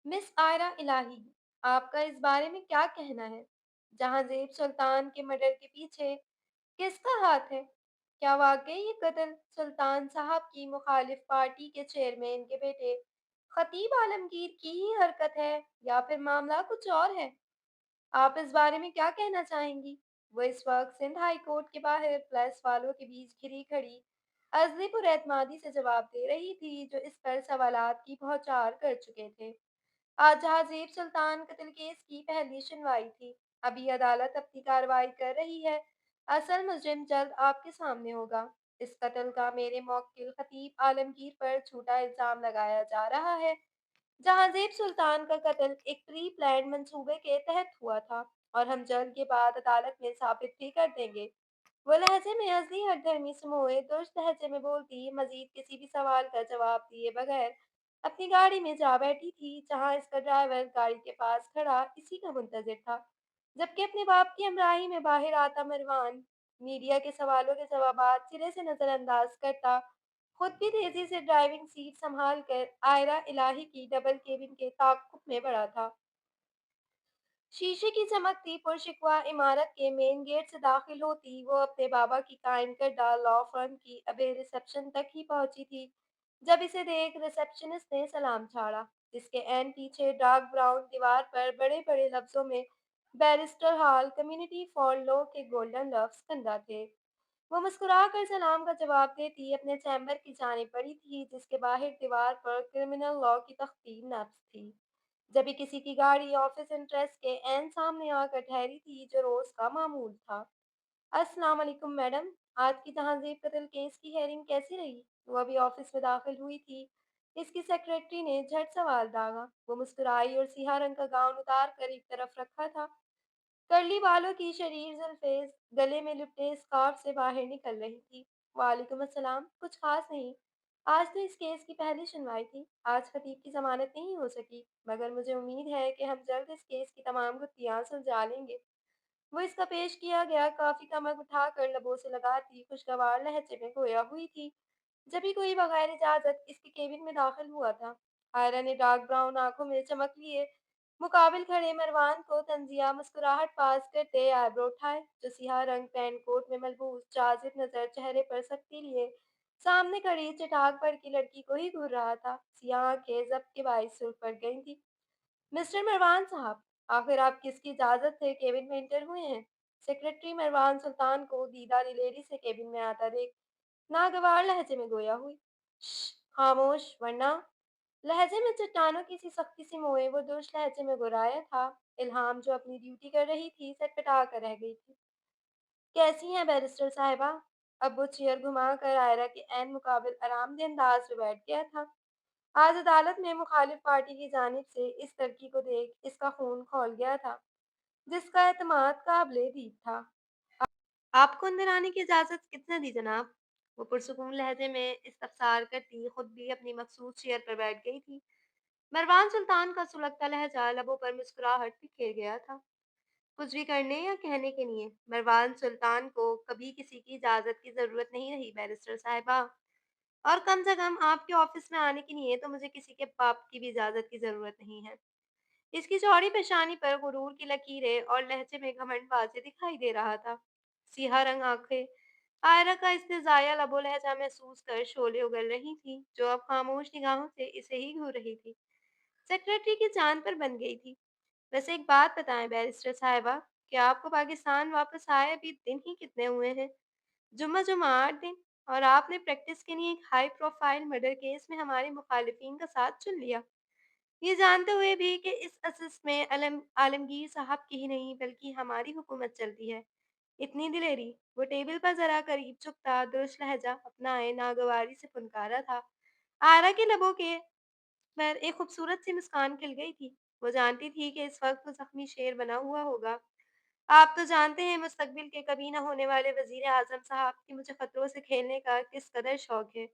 Miss Ayra इलाही, आपका इस बारे में क्या कहना है? जहांगीर सुल्तान के मर्डर के पीछे किसका हाथ है? क्या वाकई ये कत्ल सुल्तान साहब की मुखालिफ पार्टी के चेयरमैन के बेटे खतीब आलमगीर की ही हरकत है या फिर मामला कुछ और है? आप इस बारे में क्या कहना चाहेंगी? वो इस वक्त सिंध हाई कोर्ट के बाहर प्रेस वालों के बीच घिरी खड़ी अजलीपुर एतमादी से जवाब दे रही थी, जो इस पर सवालात की बौछार कर चुके थे। आज जहांगीर सुल्तान कत्ल केस की पहली सुनवाई थी। अभी अदालत अपनी कार्रवाई कर रही है। असल मुजरिम जल्द आपके सामने होगा। इस कत्ल का मेरे मौक्किल खतीब आलमगीर पर झूठा इल्जाम लगाया जा रहा है। जहांगीर सुल्तान का कत्ल एक प्री प्लान्ड मंसूबे के तहत हुआ था और हम जल्द के बाद अदालत में साबित भी कर देंगे। वो लहजे में असली हरदर्मी समोए दुरुस्त लहजे में बोलती मजीद किसी भी सवाल का जवाब दिए बगैर अपनी गाड़ी में जा बैठी थी, जहां इसका ड्राइवर गाड़ी के पास खड़ा इसी का मुंतजिर था। जबकि अपने बाप की हमराही में बाहर आता मरवान मीडिया के सवालों के जवाबात सिरे से नजरअंदाज करता, खुद भी तेजी से ड्राइविंग सीट संभाल कर आयरा इलाही की डबल केबिन के ताक़ुब में बढ़ा था। शीशे की चमकती पुरशिकवा इमारत के मेन गेट से दाखिल होती वो अपने बाबा की कायम करदा लॉ फर्म की अबे रिसेप्शन तक ही पहुंची थी, जब इसे देख रिसेप्शनिस्ट ने सलाम झाड़ा, जिसके एन पीछे डार्क ब्राउन दीवार पर बड़े बड़े लफ्जों में barrister hall community for law के गोल्डन लव्स कंधा थे। वो मुस्कुराकर सलाम का जवाब देती अपने चैम्बर की जानिब बढ़ी थी, जिसके बाहर दीवार पर क्रिमिनल लॉ की तख्ती नफ्स थी। जब भी किसी की गाड़ी ऑफिस इंटरेस्ट के एन सामने आकर ठहरी थी, जो रोज का मामूल था। अस्सलाम वालेकुम मैडम, आज की जहांगीर कत्ल केस की हेयरिंग कैसी रही? वो अभी ऑफिस में दाखिल हुई थी। इसकी सेक्रेटरी ने झट सवाल दागा। वो मुस्कुराई और सिया रंग का गाउन उतार कर एक तरफ रखा था। कर्ली बालों की शरीर जुल्फें गले में लिपटे स्कार्फ से बाहर निकल रही थी। वालेकुम अस्सलाम, कुछ खास नहीं। आज तो इस केस की पहली सुनवाई थी। आज खतीब की जमानत नहीं हो सकी, मगर मुझे उम्मीद है कि हम जल्द इस केस की तमाम गुत्थियां सुलझा लेंगे। वो इसका पेश किया गया कॉफी का मग उठाकर लबों से लगाती खुशगवार लहजे में गोया हुई थी, जब भी कोई बगैर इजाजत इसके केबिन में दाखिल हुआ था। आयरा ने डार्क ब्राउन आंखों में चमक लिए मुकाबिल खड़े मरवान को तंजिया मुस्कुराहट पास करते आईब्रो उठाए, जो सियाह रंग पैंट कोट में मलबूस जाजिब नजर चेहरे पर सख्ती लिए सामने खड़ी चटाक पर की लड़की को ही घूर रहा था। सियाह आंखें जब्त के बाईस सुर्ख पड़ गई थी। मिस्टर मरवान साहब, आखिर आप किसकी इजाजत से केबिन में एंटर हुए हैं? सेक्रेटरी मरवान सुल्तान को दीदा दिलेरी से केबिन में आता देख नागवार लहजे में गोया हुई। "श्श, खामोश, वरना लहजे में चट्टानों की सी सख्ती सी मोए वो दुष्ट लहजे में गुर्राया था। इल्हाम, जो अपनी ड्यूटी कर रही थी, सटपटा कर रह गई थी। कैसी हैं बैरिस्टर साहिबा? अब वो चेयर घुमाकर आयरा के ऐन मुकाबिल आरामदेह अंदाज में बैठ गया था। आज अदालत में मुखालिफ पार्टी की जानिब से इस लड़की को देख इसका खून खौल गया था, जिसका एतमाद काबिले दीद था। आपको अंदर आने की इजाज़त किसने दी जनाब? वो पुरसुकून लहजे में इस्तफसार करती खुद भी अपनी मखसूस चेयर पर बैठ गई थी। मरवान सुल्तान का सुलगता लहजा लबों पर मुस्कुराहट बिखेर गया था। कुछ भी करने या कहने के लिए मरवान सुल्तान को कभी किसी की इजाज़त की ज़रूरत नहीं रही बैरिस्टर साहिबा। और कम से कम आपके ऑफिस में आने के लिए तो मुझे किसी के बाप की भी इजाज़त की ज़रूरत नहीं है। इसकी चौड़ी पेशानी पर गुरूर की लकीरें और लहजे में घमंड वाज़ेह दिखाई दे रहा था। सियाह रंग आँखें आयरा का इस्तेज़ाया लबो लहजा महसूस कर शोले उगल रही थीं, जो अब खामोश निगाहों से इसे ही घूर रही थी। सेक्रेटरी की जान पर बन गई थी। वैसे एक बात बताएं बैरिस्टर साहिबा, क्या आपको पाकिस्तान वापस आए अभी दिन ही कितने हुए हैं? जुम्मा जुम्मा 8 दिन, और आपने प्रैक्टिस के लिए एक हाई प्रोफाइल मर्डर केस में हमारे मुखालिफिन का साथ चुन लिया। ये जानते हुए भी कि इस असिस में आलमगीर साहब की ही नहीं बल्कि हमारी हुकूमत चलती है। इतनी दिलेरी! वो टेबल पर ज़रा करीब झुकता दुरुस्त लहजा अपनाए नागवारी से फुनकारा था। आरा के लबों के पर एक खूबसूरत सी मुस्कान खिल गई थी। वो जानती थी कि इस वक्त वो ज़ख्मी शेर बना हुआ होगा। आप तो जानते हैं मुस्तकबिल के कभी न होने वाले वज़ीर आज़म साहब कि मुझे खतरों से खेलने का किस कदर शौक है।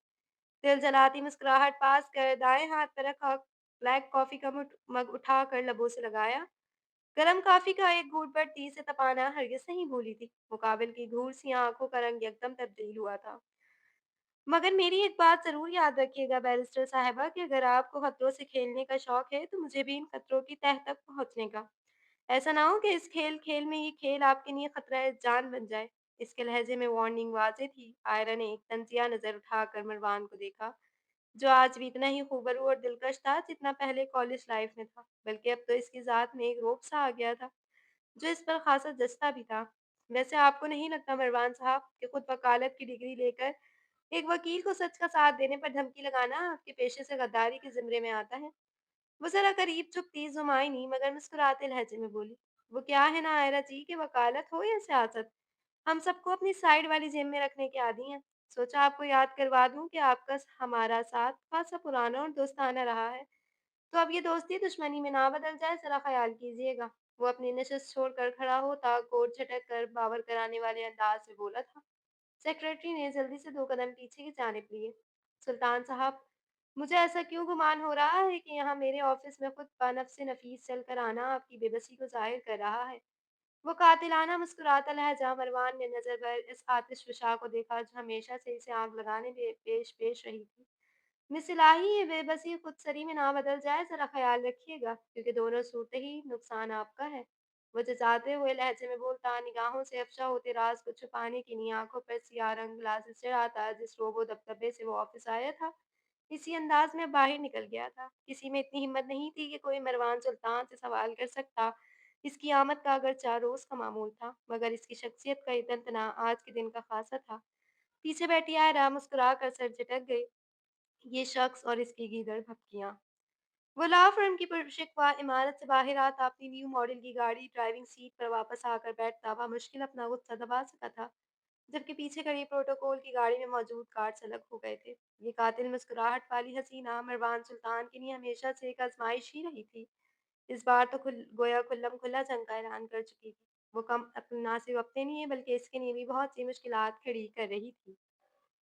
दिल जलाती मुस्कुराहट पास कर दाएँ हाथ पर रखा ब्लैक कॉफ़ी का मग उठाकर लबों से लगाया। गरम कॉफ़ी का एक घूँट बढ़ती से तपाना हरगिज़ नहीं भूली थी। मुकाबिल की घूर सी आँखों का रंग यकदम तब्दील हुआ था। मगर मेरी एक बात ज़रूर याद रखिएगा बैरिस्टर साहिबा कि अगर आपको खतरों से खेलने का शौक है, तो मुझे भी इन खतरों की तह तक पहुँचने का। ऐसा ना हो कि इस खेल-खेल में ये खेल आपके लिए खतरा-ए-जान बन जाए। इसके लहज़े में वार्निंग वाज़िह थी। आयरा ने एक तंज़िया नज़र उठाकर मरवान को देखा, जो आज भी इतना ही खूबरू और दिलकश था, जितना पहले कॉलेज लाइफ़ में था। बल्कि अब तो इसकी ज़ात में एक रौब-सा आ गया था, जो इस पर ख़ासा जचता भी था। वैसे आपको नहीं लगता मरवान साहब कि खुद वकालत की डिग्री लेकर एक वकील को सच का साथ देने पर धमकी लगाना आपके पेशे से गद्दारी के ज़िम्रे में आता है? वो ज़रा करीब झुकती ज़ुमायनी मगर मुस्कुराते लहजे में बोली, "वो क्या है ना आयरा जी कि वकालत हो या सियासत, हम सबको अपनी साइड वाली जेब में रखने के आदी हैं। सोचा आपको याद करवा दूँ कि आपका हमारा साथ खासा पुराना और दोस्ताना रहा है, तो अब ये दोस्ती दुश्मनी में ना बदल जाए, ज़रा ख़याल कीजिएगा।" वो अपनी नशिस्त छोड़कर खड़ा होता कोट झटक कर बावर कराने वाले अंदाज में बोला था। सेक्रेटरी ने जल्दी से 2 कदम पीछे की जानिब लिए। सुल्तान साहब, मुझे ऐसा क्यों गुमान हो रहा है कि यहाँ मेरे ऑफ़िस में खुद बनफ़्स नफ़ीस चलकर आना आपकी बेबसी को ज़ाहिर कर रहा है। वो कातिलाना मुस्कुराता लहज़ा मरवान ने नज़र भर इस आतिशफ़शा को देखा जो हमेशा से इसे आग लगाने में पेश रही थी। मिस इलाही ये बेबसी खुदसरी में ना बदल जाए ज़रा ख़याल रखिएगा क्योंकि दोनों सूरतें ही नुकसान आपका है। वो जज़ाते हुए लहजे में बोलता निगाहों से अफ़शा होते राज़ को छुपाने की नहीं आँखों पर सियाह रंग ग्लासेस चढ़ाता जिस रोब दबदबे से वो ऑफ़िस आया था, इसी अंदाज़ में बाहर निकल गया था। किसी में इतनी हिम्मत नहीं थी कि कोई मरवान सुल्तान से सवाल कर सकता। इसकी आमद का अगरचा रोज़ का मामूल था, मगर इसकी शख्सियत का ये तंतना आज के दिन का ख़ासा था। पीछे बैठी आयरा मुस्कुरा कर सर झटक गई। ये शख्स और इसकी गीदड़ भपकियाँ। वो लॉ फर्म की पुरशिकवा इमारत से बाहर आता अपनी न्यू मॉडल की गाड़ी ड्राइविंग सीट पर वापस आकर बैठता बमुश्किल अपना गुस्सा दबा सका था, जबकि पीछे खड़ी प्रोटोकॉल की गाड़ी में मौजूद गार्ड्स अलग हो गए थे। ये कातिल मुस्कुराहट वाली हसीना मरवान सुल्तान के लिए हमेशा से एक आजमाइश ही रही थी। इस बार तो गोया खुल्लम खुल्ला जंग का ऐलान कर चुकी थी। वो कम अपने ना सिर्फ अपने लिए बल्कि इसके लिए भी बहुत सी मुश्किलात खड़ी कर रही थी।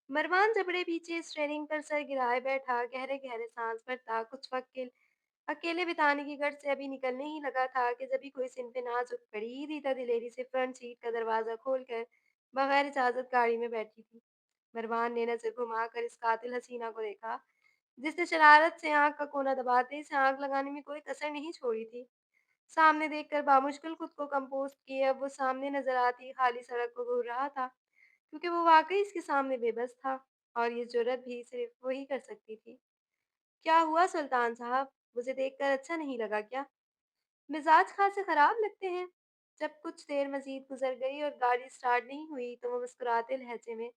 मरवान जबड़े पीछे स्टीयरिंग पर सर गिराए बैठा गहरे-गहरे सांस भरता कुछ वक्त के अकेले बिताने की गर्ज से अभी निकलने ही लगा था कि जब भी कोई सिन पे नाजुक पड़ी रीता दिलेरी से फ्रंट सीट का दरवाज़ा खोलकर बगैर इजाज़त गाड़ी में बैठी थी। मरवान ने नज़र घुमाकर इस कातिल हसीना को देखा, जिसने शरारत से आँख का कोना दबाते इसे आग लगाने में कोई कसर नहीं छोड़ी थी। सामने देखकर बामुश्किल खुद को कंपोज़ किए अब वो सामने नज़र आती खाली सड़क को घूर रहा था, क्योंकि वो वाक़ई इसके सामने बेबस था और ये जुर्रत भी सिर्फ़ वही कर सकती थी। क्या हुआ सुल्तान साहब? मुझे देखकर अच्छा नहीं लगा क्या? मिज़ाज खासे ख़राब लगते हैं। जब कुछ देर मज़ीद गुज़र गई और गाड़ी स्टार्ट नहीं हुई, तो वो मुस्कुराते लहजे में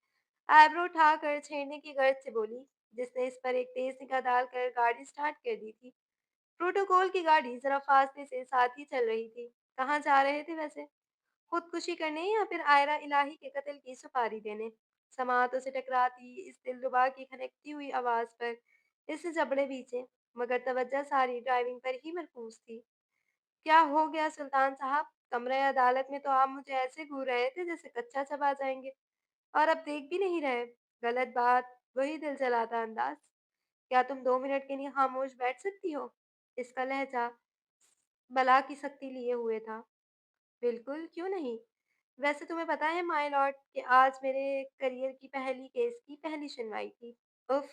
आइब्रो उठाकर छेड़ने की गर्ज से बोली, जिसने इस पर एक तेज़ निगाह डालकर गाड़ी स्टार्ट कर दी थी। प्रोटोकॉल की गाड़ी ज़रा फासले से साथ ही चल रही थी। कहाँ जा रहे थे वैसे? खुदकुशी करने या फिर आयरा इलाही के कत्ल की सुपारी देने? समातों से टकराती इस दिलरुबा की खनकती हुई आवाज़ पर इससे जबड़े भींचे, मगर तवज्जो सारी ड्राइविंग पर ही मरकूज़ थी। क्या हो गया सुल्तान साहब? कमरे अदालत में तो आप मुझे ऐसे घूर रहे थे जैसे कच्चा चबा जाएँगे और अब देख भी नहीं रहे। गलत बात, वही दिल जलाता अंदाज़। क्या तुम 2 मिनट के लिए खामोश बैठ सकती हो? इसका लहज़ा बला की सख्ती लिए हुए था। बिल्कुल, क्यों नहीं? वैसे तुम्हें पता है माय लॉर्ड कि आज मेरे करियर की पहली केस की पहली सुनवाई थी। उफ़!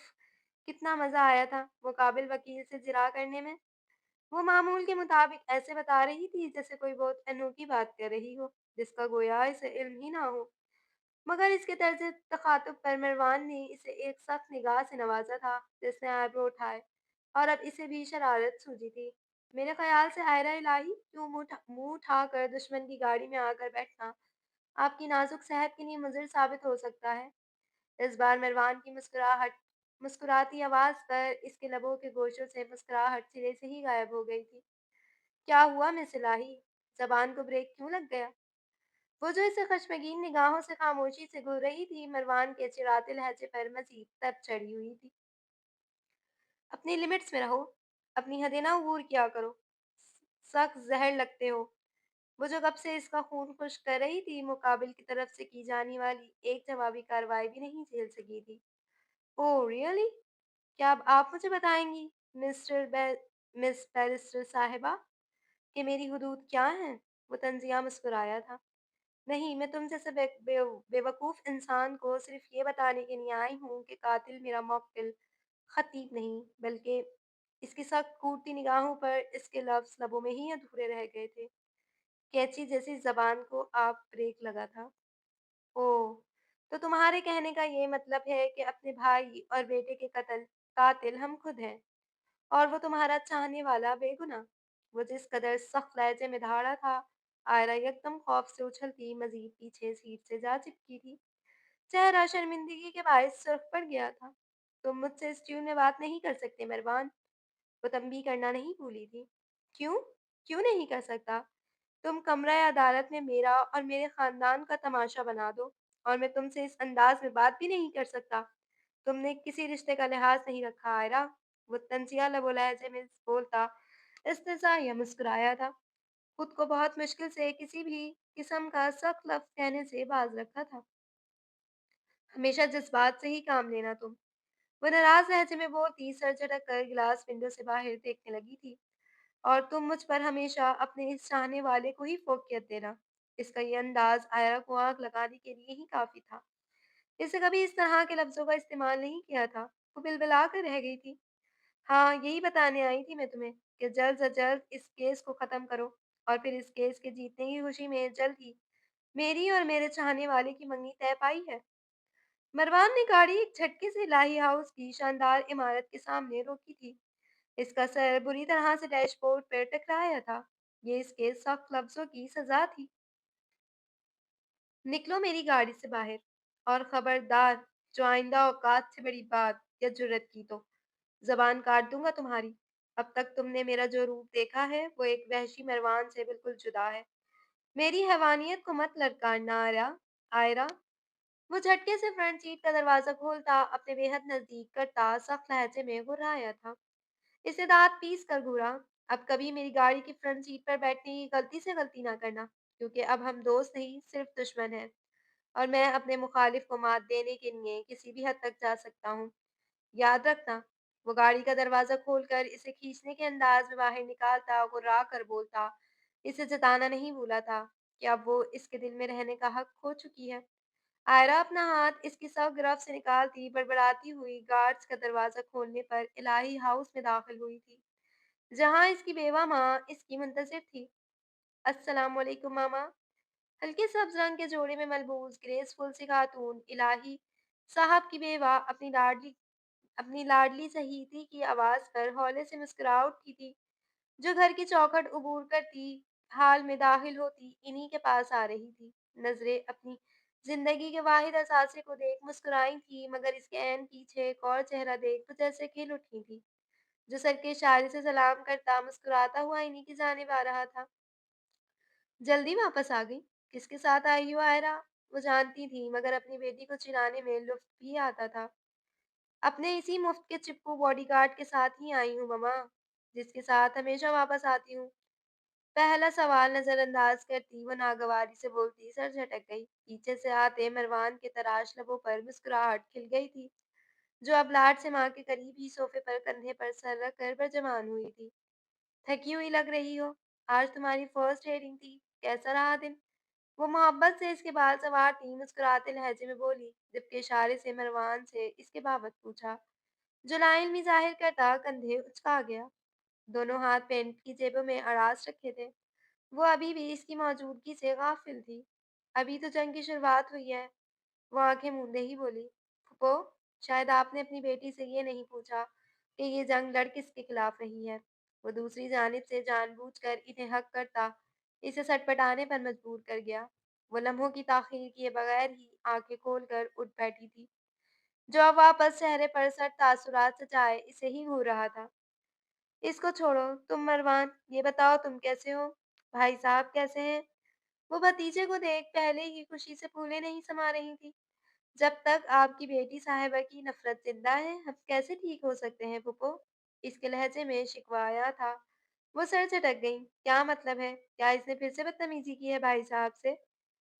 कितना मज़ा आया था वो काबिल वकील से जिरा करने में। वो मामूल के मुताबिक ऐसे बता रही थी जैसे कोई बहुत अनोखी बात कर रही हो, जिसका गोया इसे इल्म ही ना हो। मगर इसके तर्ज़ तख़ातुब पर मरवान ने इसे एक सख्त निगाह से नवाज़ा था, जिसने आइब्रो उठाए और अब इसे भी शरारत सूझी थी। मेरे ख़्याल से आयरा इलाही क्यों मुँह उठाकर दुश्मन की गाड़ी में आकर बैठना आपकी नाज़ुक सेहत के लिए मुज़िर साबित हो सकता है। इस बार मरवान की मुस्कुराती आवाज़ पर इसके लबों के गोशों से मुस्कुराहट सिरे से ही गायब हो गई थी। क्या हुआ मिस इलाही? ज़बान को ब्रेक क्यों लग गया? वो जो इसे खशमगीन निगाहों से खामोशी से घूर रही थी, मरवान के चिढ़ाते लहजे पर मज़ीद तब चढ़ी हुई थी। अपनी लिमिट्स में रहो, अपनी हदें ना अबूर किया करो। सख्त ज़हर लगते हो। वो जो कब से इसका खून खुश्क कर रही थी, मुकाबिल की तरफ से की जाने वाली एक जवाबी कार्रवाई भी नहीं झेल सकी थी। Oh really? क्या अब आप मुझे बताएँगी मिस बैरिस्टर साहिबा कि मेरी हुदूद क्या हैं? वो तंज़िया मुस्कुराया था। نہیں, میں تم جیسے بیوقوف انسان کو صرف یہ بتانے کے لیے آئی ہوں کہ قاتل میرا موکل خطیب نہیں، بلکہ اس کی سخت کوٹتی نگاہوں پر اس کے لفظ لبوں میں ہی ادھورے رہ گئے تھے۔ کینچی جیسی زبان کو آپ بریک لگا تھا۔ اوہ! تو تمہارے کہنے کا یہ مطلب ہے کہ اپنے بھائی اور بیٹے کے قاتل ہم خود ہیں، اور وہ تمہارا چاہنے والا بے گناہ۔ وہ جس قدر سخت لہجے میں دھاڑا تھا، آئرہ یکدم خوف سے اچھلتی مزید پیچھے سیٹ سے جا چپکی تھی۔ چہرہ شرمندگی کے باعث سرخ پڑ گیا تھا۔ تم مجھ سے اس ٹیون میں بات نہیں کر سکتے مروان، وہ تنبیہ کرنا نہیں بھولی تھی۔ کیوں؟ کیوں نہیں کر سکتا؟ تم کمرہ عدالت میں میرا اور میرے خاندان کا تماشا بنا دو اور میں تم سے اس انداز میں بات بھی نہیں کر سکتا۔ تم نے کسی رشتے کا لحاظ نہیں رکھا آئرہ، وہ طنزیہ لب و لہجے میں بولتا استہزائیہ مسکرایا تھا۔ خود کو بہت مشکل سے کسی بھی قسم کا سخت لفظ کہنے سے باز رکھا تھا۔ ہمیشہ جذبات سے ہی کام لینا تم، وہ ناراض لہجے میں بولتی سر جھٹک کر گلاس ونڈو سے باہر دیکھنے لگی تھی۔ اور تم مجھ پر ہمیشہ اپنے اس چاہنے والے کو ہی فوقیت دینا۔ اس کا یہ انداز آئرہ کو آگ لگانے کے لیے ہی کافی تھا۔ اسے کبھی اس طرح کے لفظوں کا استعمال نہیں کیا تھا۔ وہ بلبلا کر رہ گئی تھی۔ ہاں، یہی بتانے آئی تھی میں تمہیں کہ جلد از جلد اس کیس کو ختم کرو، اور پھر اس کیس کے جیتنے کی خوشی میں جلد ہی میری اور میرے چاہنے والے کی منگنی طے پائی ہے۔ مروان نے گاڑی ایک جھٹکے سے الہی ہاؤس کی شاندار عمارت کے سامنے روکی تھی۔ اس کا سر بری طرح سے ڈیش بورڈ پر ٹکرایا تھا۔ یہ اس کے سخت لفظوں کی سزا تھی۔ نکلو میری گاڑی سے باہر، اور خبردار جو آئندہ اوقات سے بڑی بات یا جرت کی تو زبان کاٹ دوں گا تمہاری۔ اب تک تم نے میرا جو روپ دیکھا ہے وہ ایک وحشی مروان سے بالکل جدا ہے۔ میری حیوانیت کو مت لڑکانا آئرہ۔ وہ جھٹکے سے فرنٹ سیٹ کا دروازہ کھولتا اپنے بے حد نزدیک کرتا سخت لہجے میں گھرایا تھا۔ اسے دانت پیس کر گھورا، اب کبھی میری گاڑی کی فرنٹ سیٹ پر بیٹھنے کی غلطی سے غلطی نہ کرنا، کیونکہ اب ہم دوست نہیں صرف دشمن ہیں، اور میں اپنے مخالف کو مات دینے کے لیے کسی بھی حد تک جا سکتا ہوں۔ یاد رکھنا۔ وہ گاڑی کا دروازہ کھول کر اسے کھینچنے کے انداز میں باہر نکالتا گرا کر بولتا، اسے جتانا نہیں بھولا تھا کہ اب وہ اس کے دل میں رہنے کا حق کھو چکی ہے۔ آئرہ اپنا ہاتھ اس کی سخت گرفت سے نکالتی بڑبڑاتی ہوئی گارڈز کا دروازہ کھولنے پر الہی ہاؤس میں داخل ہوئی تھی، جہاں اس کی بیوہ ماں اس کی منتظر تھی۔ السلام علیکم ماما۔ ہلکے سبز رنگ کے جوڑے میں ملبوس گریسفل سی خاتون الہی صاحب کی بیوہ اپنی لاڈلی صہیتی کی آواز پر ہولے سے مسکرا اٹھی تھی، جو گھر کی چوکھٹ عبور کرتی حال میں داخل ہوتی انہی کے پاس آ رہی تھی۔ نظریں اپنی زندگی کے واحد اثاثے کو دیکھ مسکرائی تھی، مگر اس کے عین پیچھے ایک اور چہرہ دیکھ وہ جیسے کھل اٹھی تھی، جو سر کے اشارے سے سلام کرتا مسکراتا ہوا انہی کی جانب آ رہا تھا۔ جلدی واپس آ گئی؟ کس کے ساتھ آئی ہو آئرہ؟ وہ جانتی تھی، مگر اپنی بیٹی کو چلانے میں لطف بھی آتا تھا۔ اپنے اسی مفت کے چپکو باڈی گارڈ کے ساتھ ہی آئی ہوں مما، جس کے ساتھ ہمیشہ واپس آتی ہوں۔ پہلا سوال نظر انداز کرتی وہ ناگواری سے بولتی سر جھٹک گئی۔ پیچھے سے آتے مروان کے تراش لبوں پر مسکراہٹ کھل گئی تھی، جو اب لاڈ سے ماں کے قریب ہی صوفے پر کندھے پر سر رکھ کر برجمان ہوئی تھی۔ تھکی ہوئی لگ رہی ہو، آج تمہاری فرسٹ ہیئرنگ تھی، کیسا رہا دن؟ وہ محبت سے اس کے بال سنوارتی مسکراتے لہجے میں بولی، جبکہ اشارے سے مروان سے اس کے بابت پوچھا، جو لا علمی ظاہر کرتا کندھے اچکا گیا۔ دونوں ہاتھ پینٹ کی جیبوں میں اڑاس رکھے تھے۔ وہ ابھی بھی اس کی موجودگی سے غافل تھی۔ ابھی تو جنگ کی شروعات ہوئی ہے، وہ آنکھیں موندے ہی بولی۔ پھپھو، شاید آپ نے اپنی بیٹی سے یہ نہیں پوچھا کہ یہ جنگ لڑ کس کے خلاف رہی ہے۔ وہ دوسری جانب سے جان بوجھ کر انہیں حق کرتا اسے سٹ پٹانے پر مجبور کر گیا۔ وہ لمحوں کی تاخیر کیے بغیر ہی آنکھیں کھول کر اٹھ بیٹھی تھی، جو اب واپس چہرے پر سٹ تاثرات سجائے اسے ہی گھور رہا تھا۔ اس کو چھوڑو، تم مروان، یہ بتاؤ تم کیسے ہو؟ بھائی صاحب کیسے ہیں؟ وہ بھتیجے کو دیکھ پہلے ہی خوشی سے پھولے نہیں سما رہی تھی۔ جب تک آپ کی بیٹی صاحبہ کی نفرت زندہ ہے، ہم کیسے ٹھیک ہو سکتے ہیں پھپھو؟ اس کے لہجے میں شکوہ آیا تھا۔ وہ سر جھٹک گئیں۔ کیا مطلب ہے؟ کیا اس نے پھر سے بدتمیزی کی ہے بھائی صاحب سے؟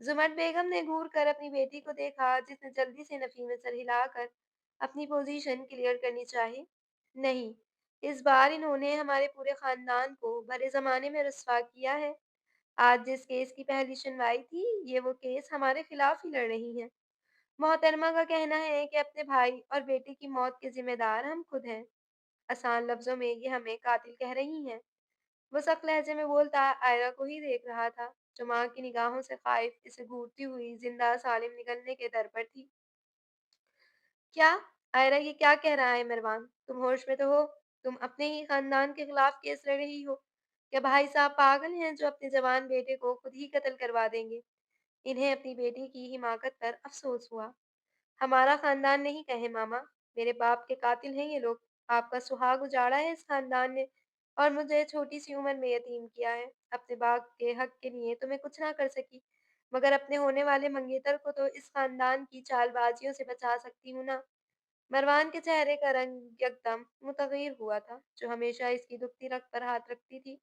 زمٹ بیگم نے گھور کر اپنی بیٹی کو دیکھا، جس نے جلدی سے نفی میں سر ہلا کر اپنی پوزیشن کلیئر کرنی چاہی۔ نہیں، اس بار انہوں نے ہمارے پورے خاندان کو برے زمانے میں رسوا کیا ہے۔ آج جس کیس کی پہلی سنوائی تھی، یہ وہ کیس ہمارے خلاف ہی لڑ رہی ہیں۔ محترمہ کا کہنا ہے کہ اپنے بھائی اور بیٹے کی موت کے ذمہ دار ہم خود ہیں۔ آسان لفظوں میں یہ ہمیں قاتل کہہ رہی ہیں۔ وہ سخت لہجے میں بولتا آئرہ کو ہی دیکھ رہا تھا، جو ماں کی نگاہوں سے خائف اسے گھورتی ہوئی زندہ سالم نکلنے کے در پر تھی۔ کیا؟ آئرہ یہ کیا کہہ رہا ہے مروان؟ تم ہوش میں تو ہو؟ تم اپنے ہی خاندان کے خلاف کیس لڑ رہی ہو؟ کیا بھائی صاحب پاگل ہیں جو اپنے جوان بیٹے کو خود ہی قتل کروا دیں گے؟ انہیں اپنی بیٹی کی حماقت پر افسوس ہوا۔ ہمارا خاندان نہیں کہے ماما، میرے باپ کے قاتل ہیں یہ لوگ۔ آپ کا سہاگ اجاڑا ہے اس خاندان نے اور مجھے چھوٹی سی عمر میں یتیم کیا ہے۔ اپنے باپ کے حق کے لیے تو میں کچھ نہ کر سکی، مگر اپنے ہونے والے منگیتر کو تو اس خاندان کی چال بازیوں سے بچا سکتی ہوں نا۔ مروان کے چہرے کا رنگ یکدم متغیر ہوا تھا، جو ہمیشہ اس کی دکھتی رگ پر ہاتھ رکھتی تھی۔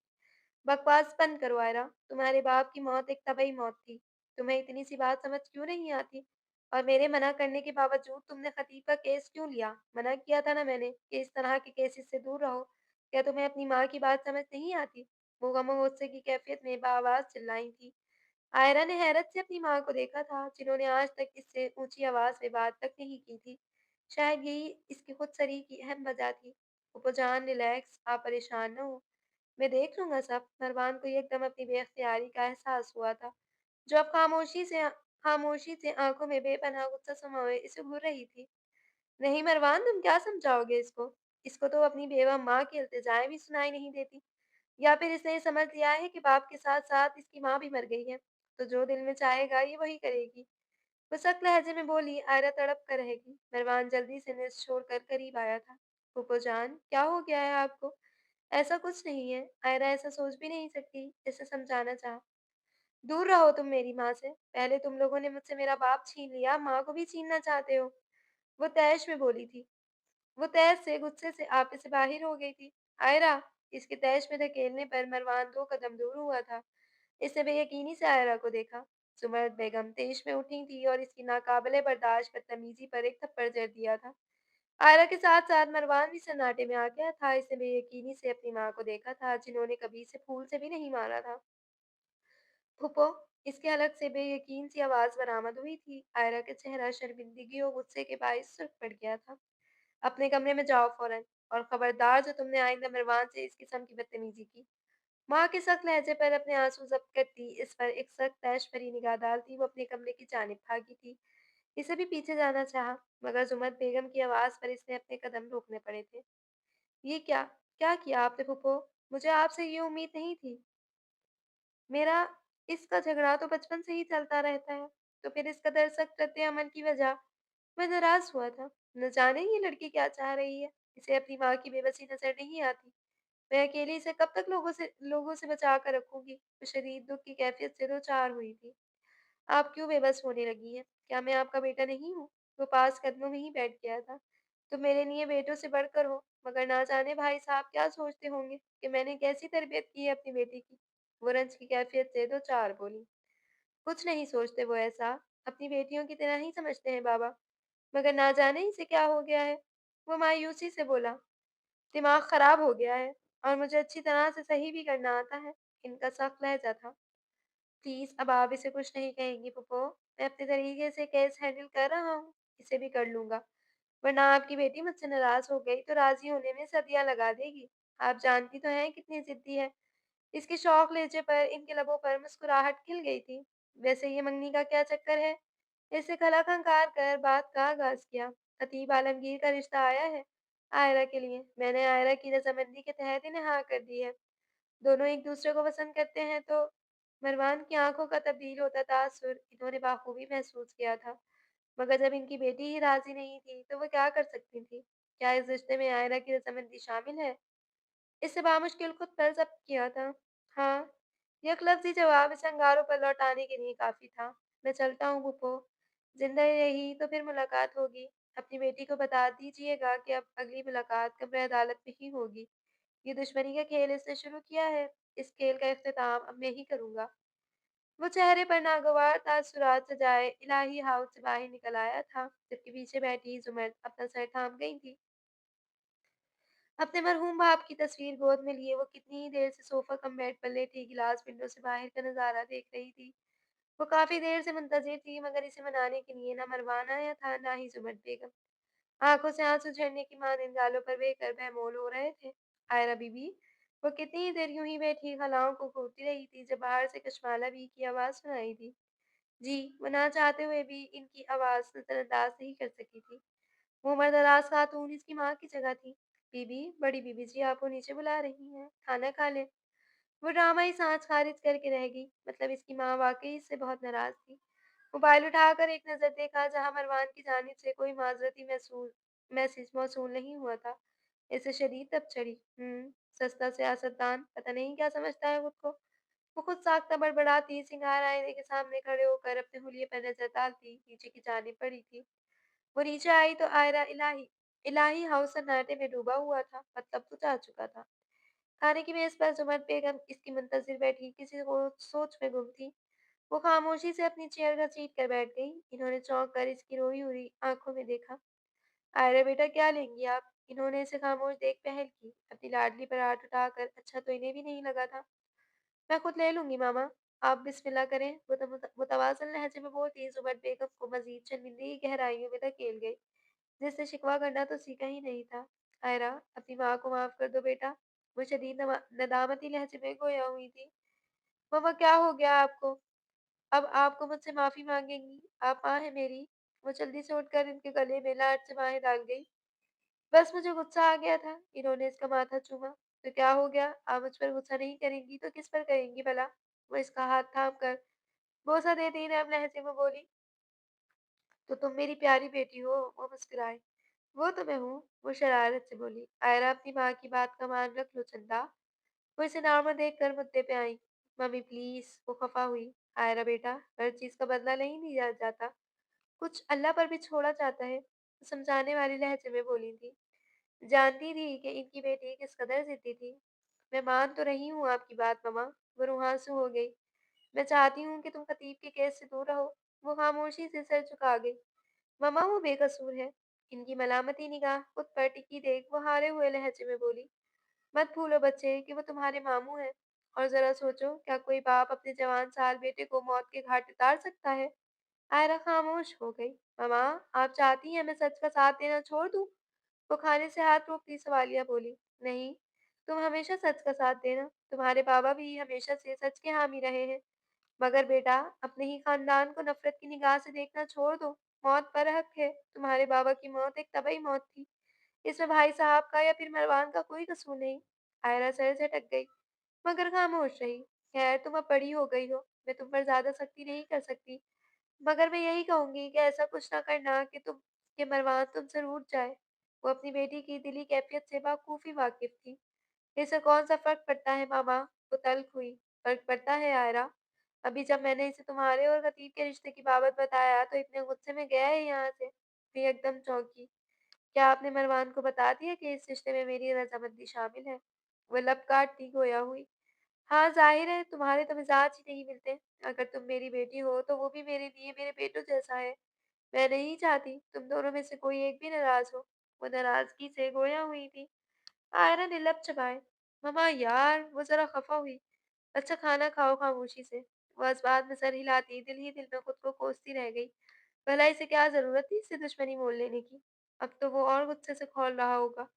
بکواس بند کرو آئرہ، تمہارے باپ کی موت ایک طبعی موت تھی۔ تمہیں اتنی سی بات سمجھ کیوں نہیں آتی؟ اور میرے منع کرنے کے باوجود تم نے خطیب کا کیس کیوں لیا؟ منع کیا تھا نا میں نے کہ اس طرح کے کیسز سے دور رہو۔ کیا تمہیں اپنی ماں کی بات سمجھ نہیں آتی؟ وہ غم و غصے کی کیفیت میں بآواز چلائی تھی۔ آئرہ نے حیرت سے اپنی ماں کو دیکھا تھا، جنہوں نے آج تک اس سے اونچی آواز میں بات تک نہیں کی تھی۔ شاید یہی اس کی خود سری کی اہم وجہ تھی۔ پھوپھو جان ریلیکس، آپ پریشان نہ ہو، میں دیکھ لوں گا سب۔ مروان کو یکدم اپنی بے اختیاری کا احساس ہوا تھا، جو اب خاموشی سے آنکھوں میں بے پناہ غصہ سمائے اسے گھور رہی تھی۔ نہیں مروان، تم کیا سمجھاؤ گے اس کو؟ اس کو تو اپنی بیوہ ماں کی التجائیں بھی سنائی نہیں دیتی، یا پھر اس نے یہ سمجھ لیا ہے کہ باپ کے ساتھ ساتھ اس کی ماں بھی مر گئی ہے، تو جو دل میں چاہے گا یہ وہی کرے گی۔ وہ سخت لہجے میں بولی، آئرہ تڑپ کر رہے گی۔ مروان جلدی سے نس چھوڑ کر قریب آیا تھا۔ پھوپھو جان، کیا ہو گیا ہے آپ کو؟ ایسا کچھ نہیں ہے، آئرہ ایسا سوچ بھی نہیں سکتی، اسے سمجھانا چاہا۔ دور رہو تم میری ماں سے، پہلے تم لوگوں نے مجھ سے میرا باپ چھین لیا، ماں کو بھی چھیننا چاہتے ہو، وہ تیش میں بولی تھی۔ وہ تیش سے غصے سے آپے سے باہر ہو گئی تھی۔ آئرہ! اس کے تیش میں دھکیلنے پر مروان 2 قدم دور ہوا تھا۔ اس نے بے یقینی سے آئرہ کو دیکھا۔ زمرد بیگم تیش میں اٹھی تھی اور اس کی ناقابل برداشت بدتمیزی پر ایک تھپڑ جڑ دیا تھا۔ آئرہ کے ساتھ ساتھ مروان بھی سناٹے میں آ گیا تھا۔ اس نے بے یقینی سے اپنی ماں کو دیکھا تھا، جنہوں نے کبھی اسے پھول سے بھی نہیں مارا تھا۔ پھوپھو! اس کے حلق سے بے یقین سی آواز برآمد ہوئی تھی۔ آئرہ کا چہرہ شرمندگی اور غصے کے باعث سرخ پڑ گیا تھا۔ اپنے کمرے میں جاؤ فوراً، اور خبردار جو تم نے آئندہ مروان سے اس قسم کی بدتمیزی کی۔ ماں کے سخت لہجے پر اپنے آنسو ضبط کرتی اس پر ایک سخت طیش بھری نگاہ ڈالتی وہ اپنے کمرے کی جانب بھاگی تھی۔ اسے بھی پیچھے جانا چاہا، مگر زمرد بیگم کی آواز پر اس نے اپنے قدم روکنے پڑے تھے۔ یہ کیا کیا آپ نے پھوپھو؟ مجھے آپ سے یہ امید نہیں تھی۔ میرا اس کا جھگڑا تو بچپن سے ہی چلتا رہتا ہے، تو پھر اس قدر سخت رد عمل کی وجہ؟ میں ناراض ہوا تھا۔ نہ جانے یہ لڑکی کیا چاہ رہی ہے، اسے اپنی ماں کی بے بسی نظر نہیں آتی۔ میں اکیلی اسے کب تک لوگوں سے بچا کر رکھوں گی؟ وہ شدید دکھ کی کیفیت سے دوچار ہوئی تھی۔ آپ کیوں بے بس ہونے لگی ہیں؟ کیا میں آپ کا بیٹا نہیں ہوں؟ وہ پاس قدموں میں ہی بیٹھ گیا تھا۔ تم میرے لیے بیٹوں سے بڑھ کر ہو، مگر نہ جانے بھائی صاحب کیا سوچتے ہوں گے کہ میں نے کیسی تربیت کی ہے اپنی بیٹی کی۔ وہ رنج کی کیفیت سے دوچار بولی۔ کچھ نہیں سوچتے وہ ایسا، اپنی بیٹیوں کی طرح ہی سمجھتے ہیں بابا، مگر نہ جانے اسے کیا ہو گیا ہے۔ وہ مایوسی سے بولا، دماغ خراب ہو گیا ہے، اور مجھے اچھی طرح سے صحیح بھی کرنا آتا ہے۔ ان کا سخت لہجہ تھا۔ پلیز اب آپ اسے کچھ نہیں کہیں گی پھوپھو، میں اپنے طریقے سے کیس ہینڈل کر رہا ہوں، اسے بھی کر لوں گا، ورنہ آپ کی بیٹی مجھ سے ناراض ہو گئی تو راضی ہونے میں صدیاں لگا دے گی۔ آپ جانتی تو ہیں کتنی ضدی ہے۔ اس کے شوق لہجے پر ان کے لبوں پر مسکراہٹ کھل گئی تھی۔ ویسے یہ منگنی کا کیا چکر ہے؟ اس سے کھلا کھنکار کر بات کا آغاز کیا۔ خطیب عالمگیر کا رشتہ آیا ہے آئرہ کے لیے، میں نے آئرہ کی رضامندی کے تحت انہیں ہاں کر دی ہے۔ دونوں ایک دوسرے کو پسند کرتے ہیں تو؟ مروان کی آنکھوں کا تبدیل ہوتا تاثر انہوں نے بخوبی محسوس کیا تھا، مگر جب ان کی بیٹی ہی راضی نہیں تھی تو وہ کیا کر سکتی تھی؟ کیا اس رشتے میں آئرہ کی رضامندی شامل ہے؟ اس سے بامشکل خود پر ضبط کیا تھا۔ ہاں، یک لفظی جواب اس انگاروں پر لوٹانے کے لیے کافی تھا۔ میں چلتا ہوں پھوپھو، زندہ رہی تو پھر ملاقات ہوگی۔ اپنی بیٹی کو بتا دیجیے گا کہ اب اگلی ملاقات قبر عدالت میں ہی ہوگی۔ یہ دشمنی کا کھیل اس نے شروع کیا ہے، اس کھیل کا اختتام اب میں ہی کروں گا۔ وہ چہرے پر ناگوار تاثرات سجائے الہی ہاؤس سے باہر نکل آیا تھا، جبکہ پیچھے بیٹھی زمرد اپنا سر تھام گئی تھی۔ अपने मरहूम बाप की तस्वीर गोद में लिए वो कितनी ही देर से सोफ़ा कम बेड पर लेटी गिलास विंडो से बाहर का नज़ारा देख रही थी। वो काफ़ी देर से मुंतज़िर थी मगर इसे मनाने के लिए ना मरवान आया था, ना ही ज़ुमर बेगम। आँखों से आँसू झरने की मानिंद गालों पर बहकर बेमौल हो रहे थे। आयरा बीबी, वो कितनी ही देर यूं ही बैठी खलाओं को घूरती रही थी जब बाहर से कशमाला बी की आवाज़ सुनाई दी। जी, वो ना चाहते हुए भी इनकी आवाज़ नज़रअंदाज नहीं कर सकी थी। वो मर्दराज खातून इसकी माँ की जगह थी। बीबी, बड़ी बीबी जी आपको नीचे बुला रही हैं, खाना खा लें। वो ड्रामाई सांस खारिज करके रह गई। मतलब इसकी माँ वाकई इससे बहुत नाराज थी। मोबाइल उठाकर एक नज़र देखा जहाँ मरवान की जानिब से कोई माजरती मैसेज मौसूल नहीं हुआ था। इससे शदीद तब चढ़ी। सस्ता सियासतदान, पता नहीं क्या समझता है खुद को। वो खुद साख्ता बड़बड़ाती सिंगार आईने के सामने खड़े होकर अपने हुलिये पर नजर डालती नीचे की जानिब पड़ी थी। वो नीचे आई तो आयरा इलाही इलाही हाउस सन्नाटे में डूबा हुआ था। मतलब तो जा चुका था। खाने की मेज पर जुमर बेगम इसकी मुंतजिर बैठी किसी को सोच में गुम थी। वो खामोशी से अपनी चेयर घसीट कर बैठ गई। इन्होंने चौंक कर इसकी रोई हुई आंखों में देखा। आयरा बेटा क्या लेंगी आप? इन्होंने इसे खामोश देख पहल की। अपनी लाडली पर हाथ उठाकर अच्छा तो इन्हें भी नहीं लगा था। मैं खुद ले लूंगी मामा। आप बिस्मिल्लाह करें। वो तो मुतवाज़िन लहजे में बोलती जुमर बेगम को मजीद शर्मिंदगी की गहराइयों में धकेल गई। जिससे शिकवा करना तो सीखा ही नहीं था। आयरा, अपनी माँ को माफ कर दो बेटा। वो शदीद नदामती लहजे में गोया हुई थी। मम्मा क्या हो गया आपको? अब आपको मुझसे माफी मांगेंगी? आप माँ है मेरी। वो जल्दी से उठकर इनके गले में लाड से बाहें डाल गई। बस मुझे गुस्सा आ गया था। इन्होंने इसका माथा चूमा। तो क्या हो गया? आप मुझ पर गुस्सा नहीं करेंगी तो किस पर करेंगी भला? वो इसका हाथ थाम कर बोसा देते ही नर्म लहजे में बोली, तो तुम मेरी प्यारी बेटी हो। वो मुस्कुराए। वो तो मैं हूँ। वो शरारत से बोली। आयरा अपनी माँ की बात का मान रख लो चंदा। वो इसे नॉर्मल देख कर मुद्दे पे आई। Mummy please. वो खफा हुई। आयरा बेटा, हर चीज का बदला नहीं लिया जाता। कुछ अल्लाह पर भी छोड़ा जाता है। समझाने वाली लहजे में बोली थी। जानती थी कि इनकी बेटी किस कदर जिद्दी थी। मैं मान तो रही हूँ आपकी बात मम्मा। वो रुहांसू हो गई। मैं चाहती हूँ कि तुम खतीब के केस से दूर रहो। वो खामोशी से सर झुका गई। मम्मा वो बेकसूर है। इनकी मलामती निगाह खुद पर टिकी देख वो हारे हुए लहजे में बोली, मत भूलो बच्चे कि वो तुम्हारे मामू हैं। और जरा सोचो क्या कोई बाप अपने जवान साल बेटे को मौत के घाट उतार सकता है? आयरा खामोश हो गई। मम्मा, आप चाहती हैं मैं सच का साथ देना छोड़ दूं? वो खाने से हाथ रोकती सवालिया बोली, नहीं, तुम हमेशा सच का साथ देना। तुम्हारे बाबा भी हमेशा से सच के हामी रहे हैं। मगर बेटा, अपने ही खानदान को नफरत की निगाह से देखना छोड़ दो। मौत बरहक है। तुम्हारे बाबा की मौत एक तबई मौत थी। इसमें भाई साहब का या फिर मरवान का कोई कसूर नहीं। आयरा सर झटक गई मगर खामोश रही। खैर तुम अब बड़ी हो गई हो। मैं तुम पर ज्यादा सख्ती नहीं कर सकती। मगर मैं यही कहूंगी कि ऐसा कुछ ना करना कि मरवान तुमसे रूठ जाए। वो अपनी बेटी की दिली कैफियत से बाखूबी वाकिफ थी। इससे कौन सा फर्क पड़ता है मामा? वो तल्ख हुई। फर्क पड़ता है आयरा। अभी जब मैंने इसे तुम्हारे और खतीब के रिश्ते की बाबत बताया तो इतने गुस्से में गया है यहाँ से। फिर एकदम चौंकी। क्या आपने मरवान को बता दिया कि इस रिश्ते में मेरी रजामंदी शामिल है? वो लब काटती गोया हुई। हाँ, ज़ाहिर है तुम्हारे तो मिज़ाज ही नहीं मिलते। अगर तुम मेरी बेटी हो तो वो भी मेरे लिए मेरे बेटों जैसा है। मैं नहीं चाहती तुम दोनों में से कोई एक भी नाराज़ हो। वो नाराज़गी से गोया हुई थी। आयरा ने लब चबाए। मम्मा यार, वो ज़रा खफ़ा हुई। अच्छा खाना खाओ खामोशी से। वो अस्बाद में सर हिलाती दिल ही दिल में खुद को कोसती रह गई। भला इसे क्या ज़रूरत थी इससे दुश्मनी मोल लेने की? अब तो वो और गुस्से से खौल रहा होगा।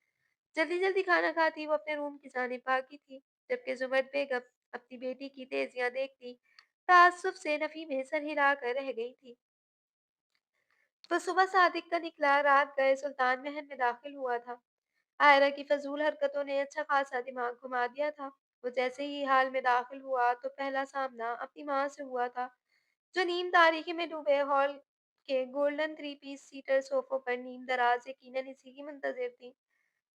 जल्दी-जल्दी खाना खाती वो अपने रूम की जानिब भागी थी, जबकि ज़ुमर बेगम अपनी बेटी की तेज़ियाँ देखती तआस्सुफ़ से नफ़ी में सर हिलाकर रह गई थी। वो सुबह सादिक का निकला रात गए सुल्तान महल में दाखिल हुआ था। आयरा की फ़ज़ूल हरकतों ने अच्छा खासा दिमाग घुमा दिया था। वो जैसे ही हाल में दाखिल हुआ तो पहला सामना अपनी माँ से हुआ था, जो नीम तारीकी में डूबे हॉल के गोल्डन थ्री पीस सीटर सोफों पर नीम दराज यकीनन इसी की मुंतज़िर थी।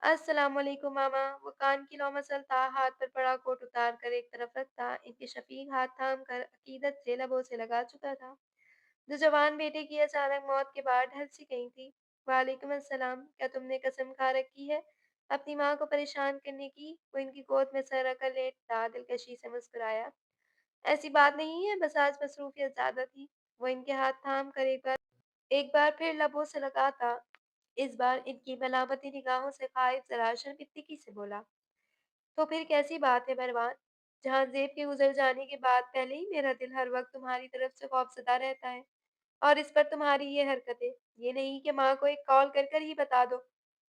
अस्सलामुअलैकुम मामा। वो कान की लौ मसलता हाथ पर पड़ा कोट उतार कर एक तरफ रखता इनके शफीक हाथ थाम कर अकीदत से लबों से लगा चुका था, जो जवान बेटे की अचानक मौत के बाद ढल सी गई थी। वालेकुम अस्सलाम। क्या तुमने कसम खा रखी है अपनी माँ को परेशान करने की? वो इनकी गोद में सर रखकर लेटा दिलकशी से मुस्कुराया। ऐसी बात नहीं है, बस आज मसरूफियत ज्यादा थी। वो इनके हाथ थाम कर एक बार फिर लबों से लगाता इस बार इनकी मलामती निगाहों से खाइफ ज़रा शर्मिंदगी से बोला, तो फिर कैसी बात है मरवान? जहांज़ेब के गुज़र जाने के बाद पहले ही मेरा दिल हर वक़्त तुम्हारी तरफ से खौफ़ज़दा रहता है और इस पर तुम्हारी ये हरकतें। ये नहीं कि माँ को एक कॉल कर कर ही बता दो।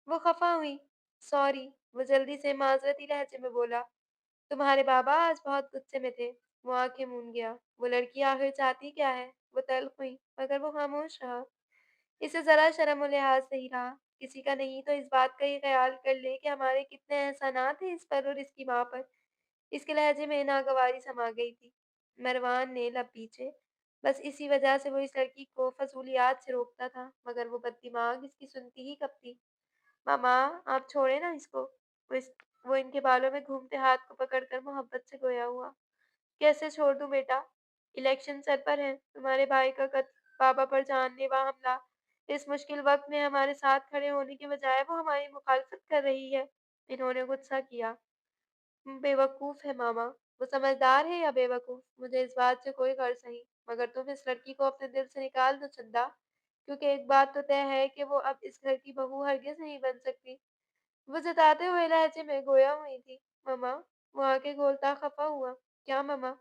वो खफ़ा हुई। सॉरी, वो जल्दी से माज़रती लहज़े में बोला। तुम्हारे बाबा आज बहुत गुस्से में थे। वो आँखें मूंद गया। वो लड़की आखिर चाहती क्या है? वो तल्ख़ हुई, मगर वो ख़ामोश रहा। इसे ज़रा शर्म और लिहाज़ नहीं रहा। किसी का नहीं तो इस बात का ये ख़याल कर ले कि हमारे कितने एहसानात हैं इस पर और इसकी माँ पर। इसके लहजे में नागवारी समा गई थी। मरवान ने लब भींचे। बस इसी वजह से वो इस लड़की को फ़ज़ूलियात से रोकता था, मगर वो बददिमाग इसकी सुनती ही कब थी। मामा, आप छोड़े ना इसको। वो इनके बालों में घूमते हाथ को पकड़कर मोहब्बत से गोया हुआ। कैसे छोड़ दूँ बेटा? इलेक्शन सर पर है। तुम्हारे भाई का बाबा पर जानलेवा हमला। इस मुश्किल वक़्त में हमारे साथ खड़े होने के बजाय वो हमारी मुखालफत कर रही है। इन्होंने गुस्सा किया। बेवकूफ़ है मामा। वो समझदार है या बेवकूफ़, मुझे इस बात से कोई गर्ज़ नहीं। मगर तुम इस लड़की को अपने दिल से निकाल दो चंदा, क्योंकि एक बात तो तय है कि वो अब इस घर की बहू हरगिज़ नहीं बन सकती। वो जताते हुए लहजे में गोया हुई थी। मम्मा, वो आंखें खोलता खफा हुआ। क्या मम्मा?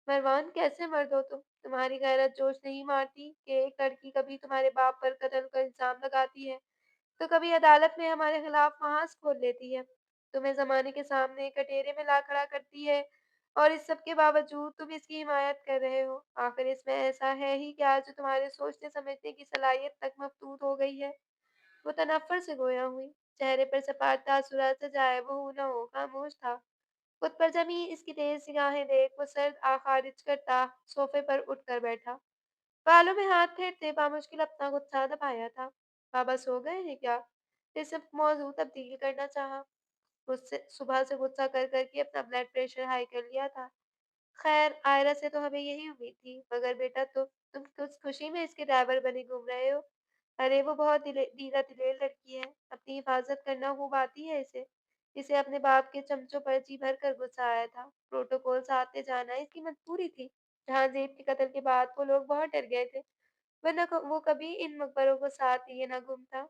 मरवान, कैसे मर्द हो तुम? तुम्हारी गैरत जोश नहीं मारती कि एक लड़की कभी तुम्हारे बाप पर कत्ल का इल्जाम लगाती है तो कभी अदालत में हमारे खिलाफ महाज खोल लेती है, तुम्हें जमाने के सामने कटहरे में ला खड़ा करती है, और इस सब के बावजूद तुम इसकी हिमायत कर रहे हो। आखिर इसमें ऐसा है ही क्या जो तुम्हारे सोचने समझने की सलाहियत तक मफलूट हो गई है? वो तनफ्फुर से गोया हुई। चेहरे पर सपाट तासुरात सजाए वो हूं न हो खामोश था। खुद पर जमी इसकी तेज निगाहें देख वो सर्द आ खारिज करता सोफे पर उठकर बैठा। बालों में हाथ फेरते बामुश्किल अपना गुस्सा दबाया था। बाबा सो गए हैं क्या? फिर सिर्फ मौजू तब्दील करना चाहा। उससे सुबह से गुस्सा कर करके अपना ब्लड प्रेशर हाई कर लिया था। खैर, आयरा से तो हमें यही उम्मीद थी, मगर बेटा तो तुम कुछ खुशी में इसके ड्राइवर बने घूम रहे हो। अरे वो बहुत दीदा दिलेर लड़की है, अपनी हिफाजत करना खूब आती है इसे। इसे अपने बाप के चमचों पर जी भर कर गुस्सा आया था। प्रोटोकॉल साधते जाना इसकी मजबूरी थी। जहांगीर के कत्ल के बाद वो लोग बहुत डर गए थे, वरना वो कभी इन मकबरों को साथ लिए ना घूमता।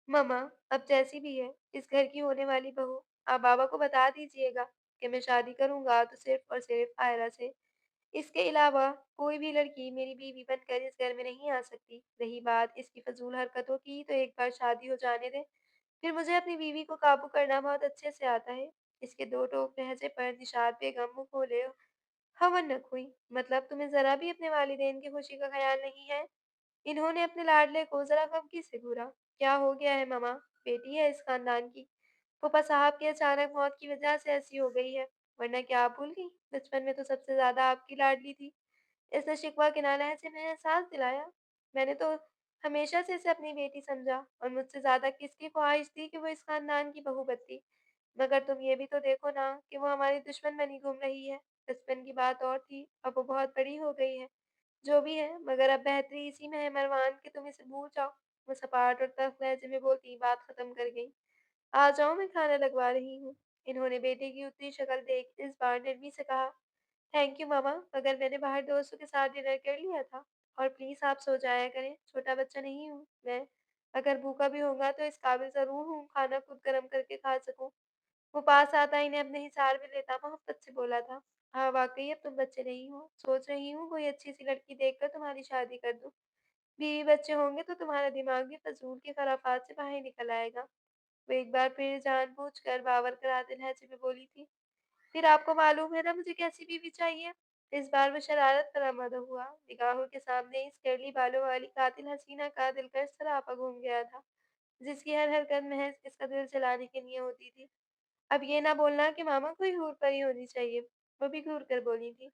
मम्मा, अब जैसी भी है, इस घर की होने वाली बहू, आप बाबा को बता दीजिएगा कि मैं शादी करूंगा तो सिर्फ और सिर्फ आयरा से। इसके अलावा कोई भी लड़की मेरी बीवी बनकर इस घर में नहीं आ सकती। रही बात इसकी फजूल हरकतों की, तो एक बार शादी हो जाने दें, फिर मुझे अपनी बीवी को काबू करना बहुत अच्छे से आता है। इसके दो टोक लहजे पर निषाद बेगम मुंह खोले हवनक हुई। मतलब तुम्हें जरा भी अपने वालिदैन की खुशी का ख्याल नहीं है? इन्होंने अपने लाडले को जरा गमकी से घूरा। क्या हो गया है मामा? बेटी है इस खानदान की। फूफा साहब की अचानक मौत की वजह से ऐसी हो गई है, वरना क्या आप भूल गई? बचपन में तो सबसे ज्यादा आपकी लाडली थी। इसने शिकवा के लहजे में एहसास दिलाया। मैंने तो हमेशा से इसे अपनी बेटी समझा, और मुझसे ज्यादा किसकी ख्वाहिश थी कि वो इस खानदान की बहू बनती। मगर तुम ये भी तो देखो ना कि वो हमारी दुश्मन बनी घूम रही है। बचपन की बात और थी, अब वो बहुत बड़ी हो गई है। जो भी है, मगर अब बेहतरी इसी में है मरवान कि तुम इसे भूल जाओ। वो सपाट और तल्ख लहजे में बोलती बात खत्म कर गई। आ जाओ, मैं खाना लगवा रही हूँ। इन्होंने बेटे की उतरी शक्ल देख इस बार नरमी से कहा, थैंक यू मामा, मगर मैंने बाहर दोस्तों के साथ डिनर कर लिया था। और प्लीज आप सो जाया करें, छोटा बच्चा नहीं हूँ मैं। अगर भूखा भी होगा तो इस काबिल जरूर हूँ खाना खुद गर्म करके खा सकूं। वो पास आता इन्हें अपने हिसार में लेता मोहब्बत से बोला था, हाँ वाकई अब तुम बच्चे नहीं हो। सोच रही हूँ कोई अच्छी सी लड़की देखकर तुम्हारी शादी कर दूं। बीवी बच्चे होंगे तो तुम्हारा दिमाग भी फजूल के खराफात से बाहर निकल आएगा। वो एक बार फिर जानबूझकर बावर कराते लहजे में बोली थी, फिर आपको मालूम है ना मुझे कैसी बीवी चाहिए? इस बार वो शरारत पर आमादा हुआ। निगाहों के सामने इस कर्ली बालों वाली कातिल हसीना का दिलकश सरापा घूम गया था, जिसकी हर हरकत महज इसका दिल जलाने के लिए होती थी। अब ये ना बोलना कि मामा कोई हूर परी होनी चाहिए। वो भी घूर कर बोली थी,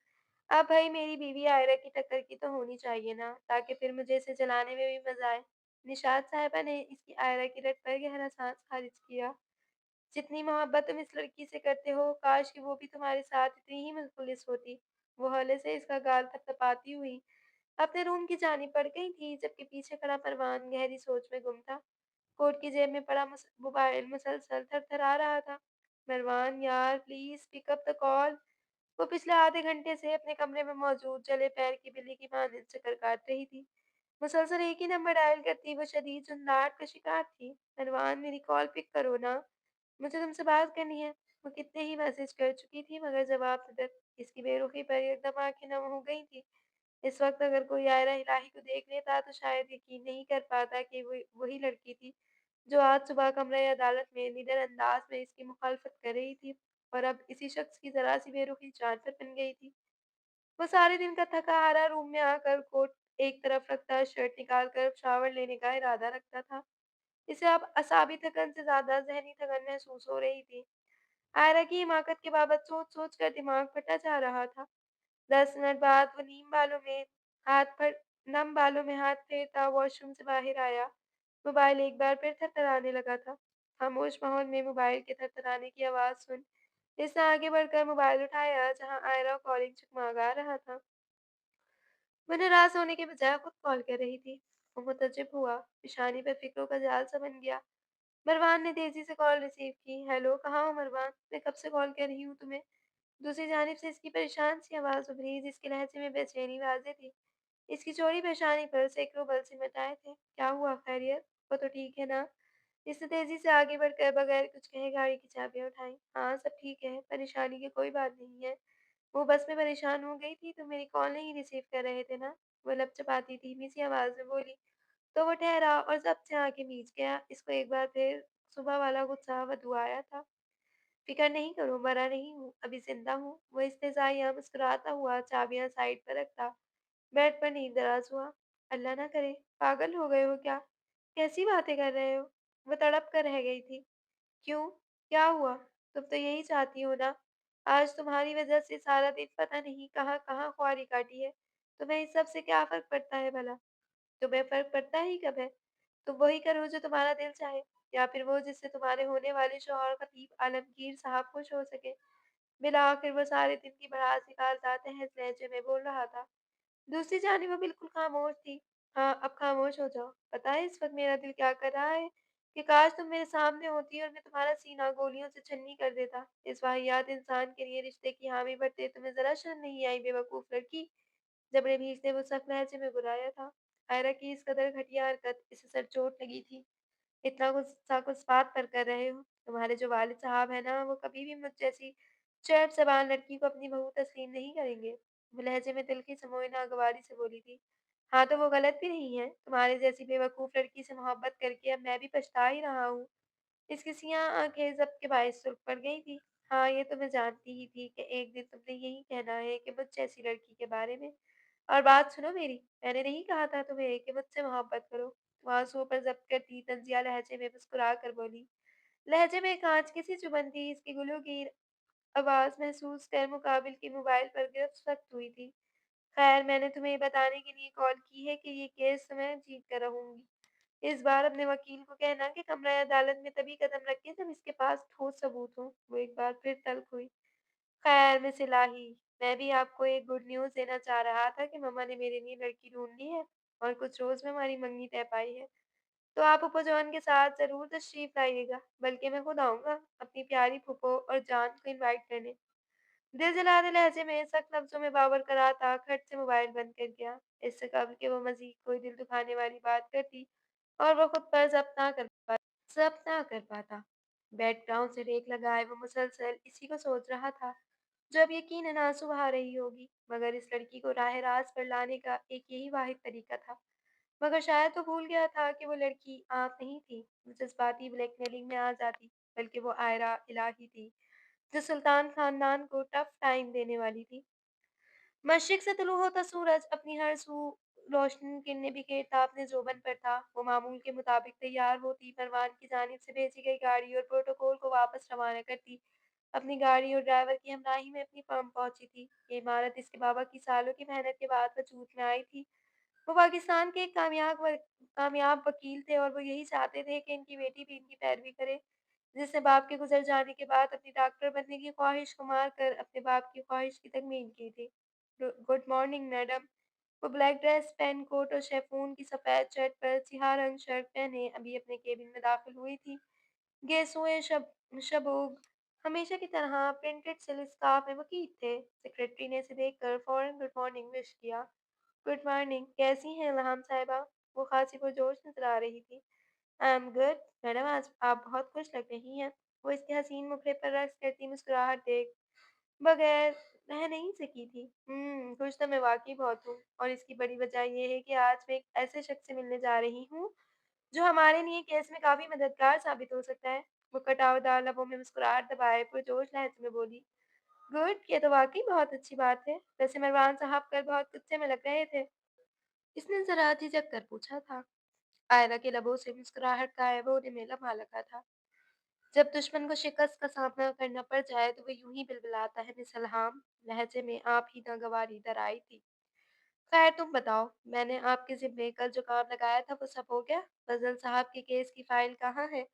अब भाई मेरी बीवी आयरा की टक्कर की तो होनी चाहिए ना, ताकि फिर मुझे इसे जलाने में भी मजा आए। निशात साहिबा ने इसकी आयरा की रट पर गहरा सांस खारिज किया। जितनी मोहब्बत तुम इस लड़की से करते हो, काश कि वो भी तुम्हारे साथ इतनी ही मुखलिस होती। वो हौले से इसका गाल थपथपाती हुई अपने रूम की जानी पड़ गई थी, जबकि पीछे खड़ा परवान गहरी सोच में गुम था। कोट की जेब में पड़ा मोबाइल मुसलसल थरथरा रहा था। मरवान यार, please pick up the call. वो पिछले आधे घंटे से अपने कमरे में मौजूद जले पैर की बिल्ली की मानिंद चक्कर काट रही थी। मुसलसल एक ही नंबर डायल करती वो शदीद झंझलाहट का शिकार थी। "नरवान मेरी कॉल पिक करो ना, मुझे तुमसे बात करनी है।" वो कितने ही मैसेज कर चुकी थी मगर जवाब न तक। इसकी बेरुखी पर एकदम आँखें नम हो गई थीं। इस वक़्त अगर कोई आयरा इलाही को देख लेता तो शायद यकीन नहीं कर पाता कि वो वही लड़की थी जो आज सुबह कमरे अदालत में निडर अंदाज में इसकी मुखालफत कर रही थी और अब इसी शख्स की ज़रा सी बेरुखी जान पर बन गई थी। वो सारे दिन का थका हारा रूम में आकर कोट एक तरफ रखता, शर्ट निकाल कर शावर लेने का इरादा रखता था। इसे अब असाबी थकन से ज़्यादा ज़हनी थकन महसूस हो रही थी। आयरा की हिमाकत के बाबत सोच-सोच कर दिमाग फटा जा रहा था। 10 मिनट बाद वो नम बालों में हाथ फेरता वॉशरूम से बाहर आया। मोबाइल एक बार फिर थरथराने लगा था। खामोश माहौल में मोबाइल के थरथराने की आवाज़ सुन इसने आगे बढ़कर मोबाइल उठाया जहाँ आयरा कॉलिंग चकमगा रहा था। वो नाराज़ होने के बजाय खुद कॉल कर रही थी। वो मुतज्जिब हुआ, पेशानी पर फ़िक्रों का जाल सा बन गया। मरवान ने तेज़ी से कॉल रिसीव की। हेलो, कहाँ हो मरवान? मैं कब से कॉल कर रही हूँ तुम्हें। दूसरी जानिब से इसकी परेशान सी आवाज़ उभरी जिसके लहजे में बेचैनी वाज़ेह थी। इसकी चौड़ी पेशानी पर सैकड़ों बल सिमटाए थे। क्या हुआ खैरियत? वो तो ठीक है ना? इसने तेज़ी से आगे बढ़कर बगैर कुछ कहे गाड़ी की चाबियाँ उठाईं। हाँ, सब ठीक है, परेशानी की कोई बात नहीं है। वो बस में परेशान हो गई थी, तुम मेरी कॉल नहीं रिसीव कर रहे थे ना? वो लपचपाती धीमी सी आवाज़ में बोली। तो वो ठहरा और ज़ब्त से आँखें मीच गया। इसको एक बार फिर सुबह वाला गुस्सा वधू आया था। फ़िक्र नहीं करो, मरा नहीं हूँ, अभी ज़िंदा हूँ। वो इस्तेज़ाइया मुस्कुराता हुआ चाबियाँ साइड पर रखता, बेड पर नींद-दराज़ हुआ। अल्लाह ना करे, पागल हो गए हो क्या? कैसी बातें कर रहे हो? वो तड़प कर रह गई थी। क्यों? क्या हुआ? तुम तो यही चाहती हो ना? आज तुम्हारी वज़ह से सारा दिन पता नहीं कहाँ-कहाँ ख्वारी काटी है। तुम्हें इस सब से क्या फ़र्क पड़ता है भला? तुम्हें फ़र्क पड़ता ही कब है? तुम वही करो जो तुम्हारा दिल चाहे, या फिर वो जिससे तुम्हारे होने वाले शौहर खतीब आलमगीर साहब खुश हो सके। बिलाखिर वो सारे दिन की भड़ास निकालता तहस लहजे में बोल रहा था। दूसरी जानिब वो बिल्कुल खामोश थी। हाँ, अब खामोश हो जाओ। पता है इस वक़्त मेरा दिल क्या कर रहा है? कि काश तुम मेरे सामने होती और मैं तुम्हारा सीना गोलियों से छन्नी कर देता। इस वाहियात इंसान के लिए रिश्ते की हामी भरते तुम्हें ज़रा शर्म नहीं आई बेवकूफ़ लड़की? जबड़े भीज ने वो सख्त लहजे में बुलाया था। आयरा की इस कदर घटिया हरकत इसे सर चोट लगी थी। इतना गुस्सा किस बात पर कर रहे हो? तुम्हारे जो वालिद साहब हैं ना, वो कभी भी मुझ जैसी चर्ब ज़बान लड़की को अपनी बहू तस्लीम नहीं करेंगे। वो लहजे में तिल्खी समोए नागवारी से बोली थी। हाँ, तो वो गलत भी नहीं है। तुम्हारे जैसी बेवकूफ़ लड़की से मोहब्बत करके अब मैं भी पछता ही रहा हूँ। इसकी सियाह आँखें ज़ब्त के बायस सुर्ख पड़ गई थी। हाँ, ये तो मैं जानती ही थी कि एक दिन तुमने यही कहना है कि मुझ जैसी लड़की के बारे में। और बात सुनो मेरी, मैंने नहीं कहा था तुम्हें कि मुझसे मोहब्बत करो। वो आँसुओं पर ज़ब्त करती तंज़िया लहजे में मुस्कुरा कर बोली। लहजे में काँच की सी चुभन थी, इसकी गुलूगीर आवाज़ महसूस कर मुकाबिल की मोबाइल पर गिरफ्त सख्त हुई थी। खैर, मैंने तुम्हें ये बताने के लिए कॉल की है कि ये केस मैं जीत कर रहूँगी। इस बार अपने वकील को कहना कि कमरा अदालत में तभी कदम रखे जब इसके पास ठोस सबूत हो। वो एक बार फिर तल्ख़ हुई। खैर मिस इलाही, मैं भी आपको एक गुड न्यूज़ देना चाह रहा था कि मम्मा ने मेरे लिए लड़की ढूँढ ली है और कुछ रोज़ में हमारी मंगनी तय पाई है। तो आप फूफो जान के साथ ज़रूर तशरीफ़ लाइएगा, बल्कि मैं खुद आऊँगा अपनी प्यारी फूफो और जान को इनवाइट करने। दिल जलाने लहजे में सख्त लफ्ज़ों में बावर करा था, खट से मोबाइल बंद कर गया। इससे कबल कि वो मज़ीद कोई दिल दुखाने वाली बात करती और वो खुद पर ज़ब्त ना कर पाता। बैकग्राउंड से रेख लगाए वो मुसलसल इसी को सोच रहा था, जो अब यकीनन आँसू बहा रही होगी। मगर इस लड़की को राह रास्त पर लाने का एक यही वाहिद तरीका था। मगर शायद वो भूल गया था कि वो लड़की आप नहीं थी, जो जज़्बाती ब्लैकमेलिंग में आ जाती, बल्कि वो आयरा इलाही थी, जो सुल्तान खानदान को टफ़ टाइम देने वाली थी। मशरिक़ से तुलू होता सूरज अपनी हर सू रोशनी किरणें बिखेरता अपने ज़ोबन पर था। वो मामूल के मुताबिक तैयार होती, परवान की जानिब से भेजी गई गाड़ी और प्रोटोकॉल को वापस रवाना करती। अपनी गाड़ी और ड्राइवर की हमराही में अपनी फर्म पहुंची थी। ये इमारत इसके बाबा की सालों की मेहनत के बाद वजूद में आई थी। वो पाकिस्तान के एक कामयाब वकील थे और वो यही चाहते थे कि इनकी बेटी भी इनकी पैरवी करे, जिसने बाप के गुजर जाने के बाद अपनी डॉक्टर बनने की ख्वाहिश को मार कर अपने बाप की ख्वाहिश की तकमील की थी। Good morning madam. वो ब्लैक ड्रेस, पेन कोट और शिफॉन की सफ़ेद शर्ट पर सियाह रंग शर्ट पहने अभी अपने केबिन में दाखिल हुई थी। गेसुए शबूग हमेशा की तरह प्रिंटेड सिल्क स्कार्फ में मुकीब थे। सेक्रेटरी ने इसे देखकर फौरन गुड मॉर्निंग विश किया। गुड मॉर्निंग, कैसी हैं इल्हाम साहिबा? वो खासी पुरजोश नज़र आ रही थी। आई एम गुड मैडम, आज आप बहुत खुश लग रही हैं। वो इसके हसीन मुखड़े पर रक्स करती मुस्कुराहट देख बगैर रह नहीं सकी थी। खुश तो मैं वाक़ई बहुत हूँ और इसकी बड़ी वजह ये है कि आज मैं एक ऐसे शख़्स से मिलने जा रही हूँ, जो हमारे लिए केस में काफ़ी मददगार साबित हो सकता है। वो कटावदार लबों में मुस्कुराहट दबाए पुरजोश लहज़े में बोली, गुड, ये तो वाक़ई बहुत अच्छी बात है। वैसे मरवान साहब कल बहुत गुस्से में लग रहे थे। इसने ज़रा झिझक कर पूछा था। आयरा के लबों से मुस्कुराहट गायब होने में लम्हा लगा था। जब दुश्मन को शिकस्त का सामना करना पड़ जाए तो वो यूं ही बिलबिलाता है। मिसलहाम लहजे में आप ही नागवारी दर आई थी। खैर तुम बताओ, मैंने आपके ज़िम्मे कल जो काम लगाया था वो सब हो गया? फजल साहब के केस की फाइल कहाँ है?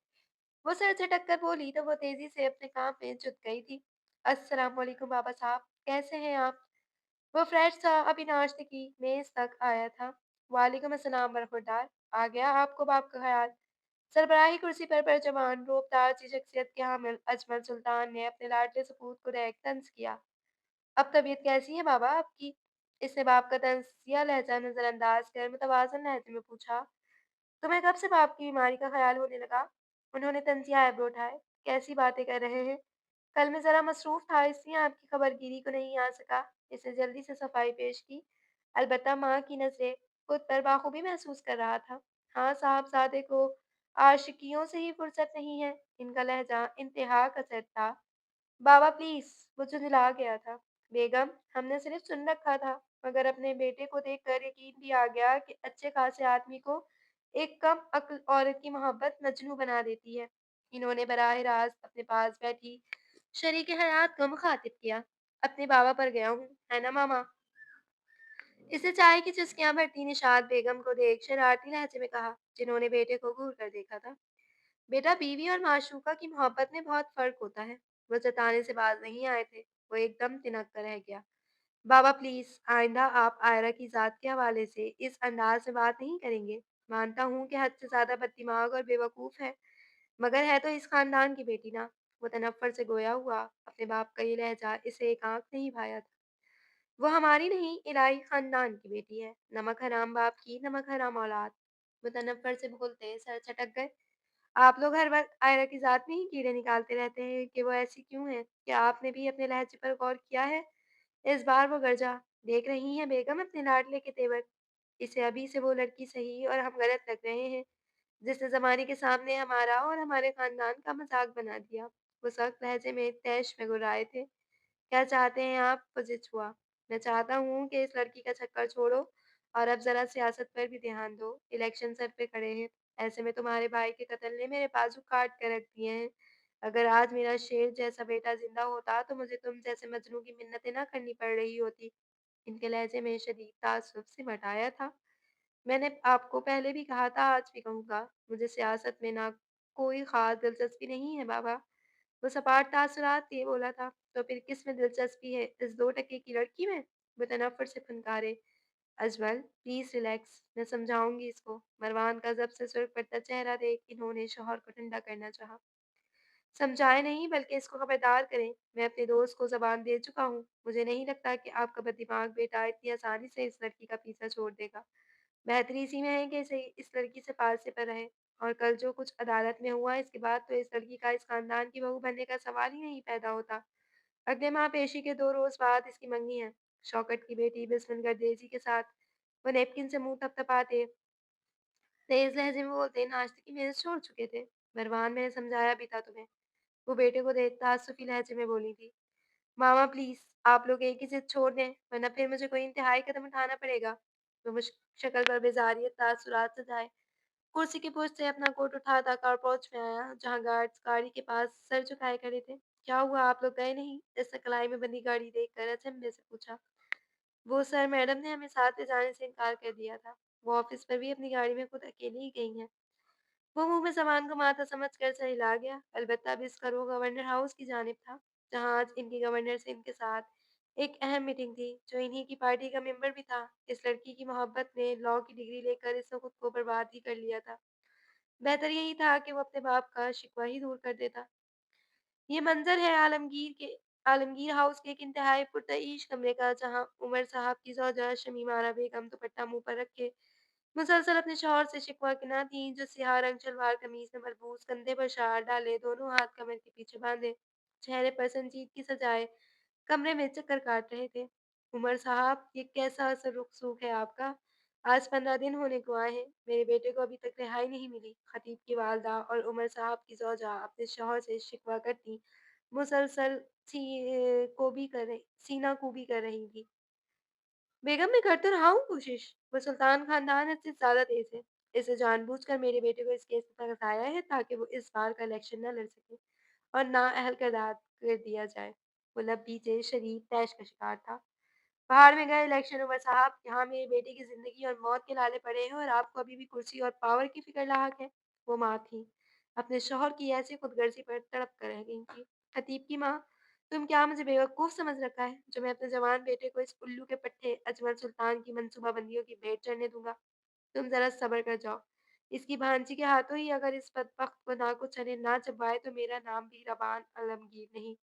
वो सर झटक कर बोली तो वो तेजी से अपने काम में जुट गई थी। अस्सलाम वालेकुम बाबा साहब, कैसे हैं आप? वो फ्रेश था, अभी नाश्ते की मेज तक आया था। वालेकुम अस्सलाम बरखुरदार, आ गया आपको बाप का ख्याल। सरबराही कुर्सी पर जवान रूपदार सी शख्सियत के हामिल अजमल सुल्तान ने अपने लाडले सपूत को देख तंज किया। अब तबीयत कैसी है बाबा आपकी? इसने बाप का तंजिया लहजा नजरअंदाज कर मुतवाजन लहजे में पूछा। तुम्हें कब से बाप की बीमारी का ख्याल होने लगा? उन्होंने तंजिया ऐब्रो उठाए। कैसी बातें कर रहे हैं? कल मैं ज़रा मसरूफ़ था इसलिए आपकी खबरगीरी को नहीं आ सका। इसने जल्दी से सफाई पेश की। अलबत्ता माँ की नज़रें खुद पर बाखूबी महसूस कर रहा था। हाँ साहबज़ादे को आशिकियों से ही फुर्सत नहीं है। इनका लहजा इंतहा कसर था। बाबा प्लीज़, वो झुँझला गया था। बेगम, हमने सिर्फ़ सुन रखा था, मगर अपने बेटे को देखकर यकीन भी आ गया कि अच्छे खासे आदमी को एक कम अक्ल औरत की मोहब्बत मजनू बना देती है। इन्होंने बराह रास्त अपने पास बैठी शरीके हयात को मुखातिब किया। अपने बाबा पर गया हूँ, है ना मामा? इसे चाय की चुस्कियां भरती निशात बेगम को देख शरारती लहजे में कहा, जिन्होंने बेटे को घूर कर देखा था। बेटा, बीवी और माशूका की मोहब्बत में बहुत फर्क होता है। वो जताने से बाज नहीं आए थे। वो एकदम तिनक कर रह गया। बाबा प्लीज, आइंदा आप आयरा की जात के हवाले से इस अंदाज में बात नहीं करेंगे। मानता हूँ कि हद से ज्यादा बददिमाग और बेवकूफ है, मगर है तो इस खानदान की बेटी ना। वो तनफ्फर से गोया हुआ। अपने बाप का ये लहजा इसे एक आंख नहीं भाया था। वो हमारी नहीं, इलाही खानदान की बेटी है। नमक हराम बाप की, नमक हराम औलाद। वो तनफ्फर से बोलते सर छटक गए। आप लोग हर वक्त आयरा की जात में ही कीड़े निकालते रहते हैं कि वो ऐसी क्यों है। क्या आपने भी अपने लहजे पर गौर किया है? इस बार वो गरजा। देख रही हैं बेगम अपने लाडले के तेवर। इसे अभी से वो लड़की सही और हम गलत लग रहे हैं, जिसने ज़माने के सामने हमारा और हमारे खानदान का मज़ाक बना दिया। वो सख्त लहजे में तैश में गुर्राए थे। क्या चाहते हैं आप? फुजिच हुआ। मैं चाहता हूँ कि इस लड़की का चक्कर छोड़ो और अब ज़रा सियासत पर भी ध्यान दो। इलेक्शन सर पे खड़े हैं। ऐसे में तुम्हारे भाई के कत्ल ने मेरे बाजू काट कर रख दिए हैं। अगर आज मेरा शेर जैसा बेटा जिंदा होता तो मुझे तुम जैसे मजनू की मिन्नतें ना करनी पड़ रही होती। इनके लहजे में शदीद ताज्जुब सिमट आया था। मैंने आपको पहले भी कहा था, आज भी कहूँगा, मुझे सियासत में ना कोई ख़ास दिलचस्पी नहीं है बाबा। वो सपाट तासुरात लिए बोला था। तो फिर किस में दिलचस्पी है? इस 2 टके की लड़की में? वो तनफ़्फ़ुर से फुनकारे। अजमल, प्लीज़ रिलैक्स, मैं समझाऊँगी इसको। मरवान का ज़ब्त से सुर्ख़ पड़ता चेहरा देख इन्होंने शौहर को ठंडा करना चाहा। समझाएँ नहीं बल्कि इसको खबरदार करें। मैं अपने दोस्त को ज़बान दे चुका हूँ। मुझे नहीं लगता कि आपका बददिमाग बेटा इतनी आसानी से इस लड़की का पीछा छोड़ देगा। बेहतर इसी में है कि इसे इस लड़की से पास पर रहे। और कल जो कुछ अदालत में हुआ इसके बाद तो इस लड़की का इस खानदान की बहू बनने का सवाल ही नहीं पैदा होता। अगले माह पेशी के 2 रोज़ बाद इसकी मंगनी है। शौकत की बेटी बिस्मिल गर्देजी के साथ वो नेपकिन से मुँह थपथपाते तेज़ लहजे में बोलते नाश्ते की मेज़ छोड़ चुके थे। मरवान, मैंने समझाया भी था तुम्हें। वो बेटे को देख तासुफ़ी लहजे में बोली थी। मामा प्लीज़, आप लोग एक ही ज़िद छोड़ दें, वरना फिर मुझे कोई इंतहाई कदम उठाना पड़ेगा। वो शक्ल पर बेजारियत तासुरात सजाए कुर्सी के पुष्ट से अपना कोट उठाता कारपोच में आया, जहाँ गार्ड्स गाड़ी के पास सर झुकाए खड़े थे। क्या हुआ, आप लोग गए नहीं? इसने कलाई में बंधी गाड़ी देखकर अचंभे से पूछा। वो सर, मैडम ने हमें साथ ले जाने से इनकार कर दिया था। वो ऑफिस पर भी अपनी गाड़ी में खुद अकेली ही गई हैं। वो मुंह में सामान घुमाता समझ कर सर हिला गया। अलबत्ता अब इसका रुख गवर्नर हाउस की जानिब था, जहाँ आज इनकी गवर्नर से इनके साथ एक अहम मीटिंग थी, जो इन्हीं की पार्टी का मेंबर भी था। इस लड़की की मोहब्बत ने लॉ की डिग्री लेकर इसने खुद को बर्बाद ही कर लिया था। बेहतर यही था कि वो अपने बाप का शिकवा ही दूर कर देता। ये मंज़र है आलमगीर हाउस के एक इंतहाई पुरतईश कमरे का, जहाँ उमर साहब की ज़ौजा शमीम आरा बेगम दुपट्टा मुँह पर रखे मुसलसल अपने शौहर से शिकवा की ना थी, जो सियाह रंग शलवार कमीज में मलबूस, कंधे पर शाल डाले, दोनों हाथ कमर के पीछे बांधे, चेहरे पर संजीदगी की सजाए कमरे में चक्कर काट रहे थे। उमर साहब, ये कैसा असर रुख है आपका? आज 15 दिन होने को आए हैं, मेरे बेटे को अभी तक रिहाई नहीं मिली। खतीब की वालदा और उमर साहब की जोजा अपने शौहर से शिकवा करती मुसलसल सीना खूबी कर रही थी। बेगम, मैं कर तो रहा हूँ कोशिश। वो सुल्तान खानदान हद से ज़्यादा तेज़ है। इसे जानबूझकर मेरे बेटे को इस केस में फँसाया है ताकि वो इस बार का इलेक्शन न लड़ सके और नाअहल कर दिया जाए। वो लबीचे शरीफ तैश का शिकार था। बाहर में गए इलेक्शन ओवर साहब, यहाँ मेरे बेटे की ज़िंदगी और मौत के लाले पड़े हैं और आपको अभी भी कुर्सी और पावर की फ़िक्र लाहक है। वो माँ थी। अपने शौहर की ऐसी खुदगर्जी पर तड़प कर रह गई थी। खतीब की माँ, तुम क्या मुझे बेवकूफ़ समझ रखा है, जो मैं अपने जवान बेटे को इस उल्लू के पट्टे अजमल सुल्तान की मंसूबाबंदियों की भेंट चढ़ने दूँगा? तुम ज़रा सब्र कर जाओ। इसकी भांजी के हाथों ही अगर इस बदबख्त को नाको चने ना चबाए तो मेरा नाम भी रबान आलमगीर नहीं।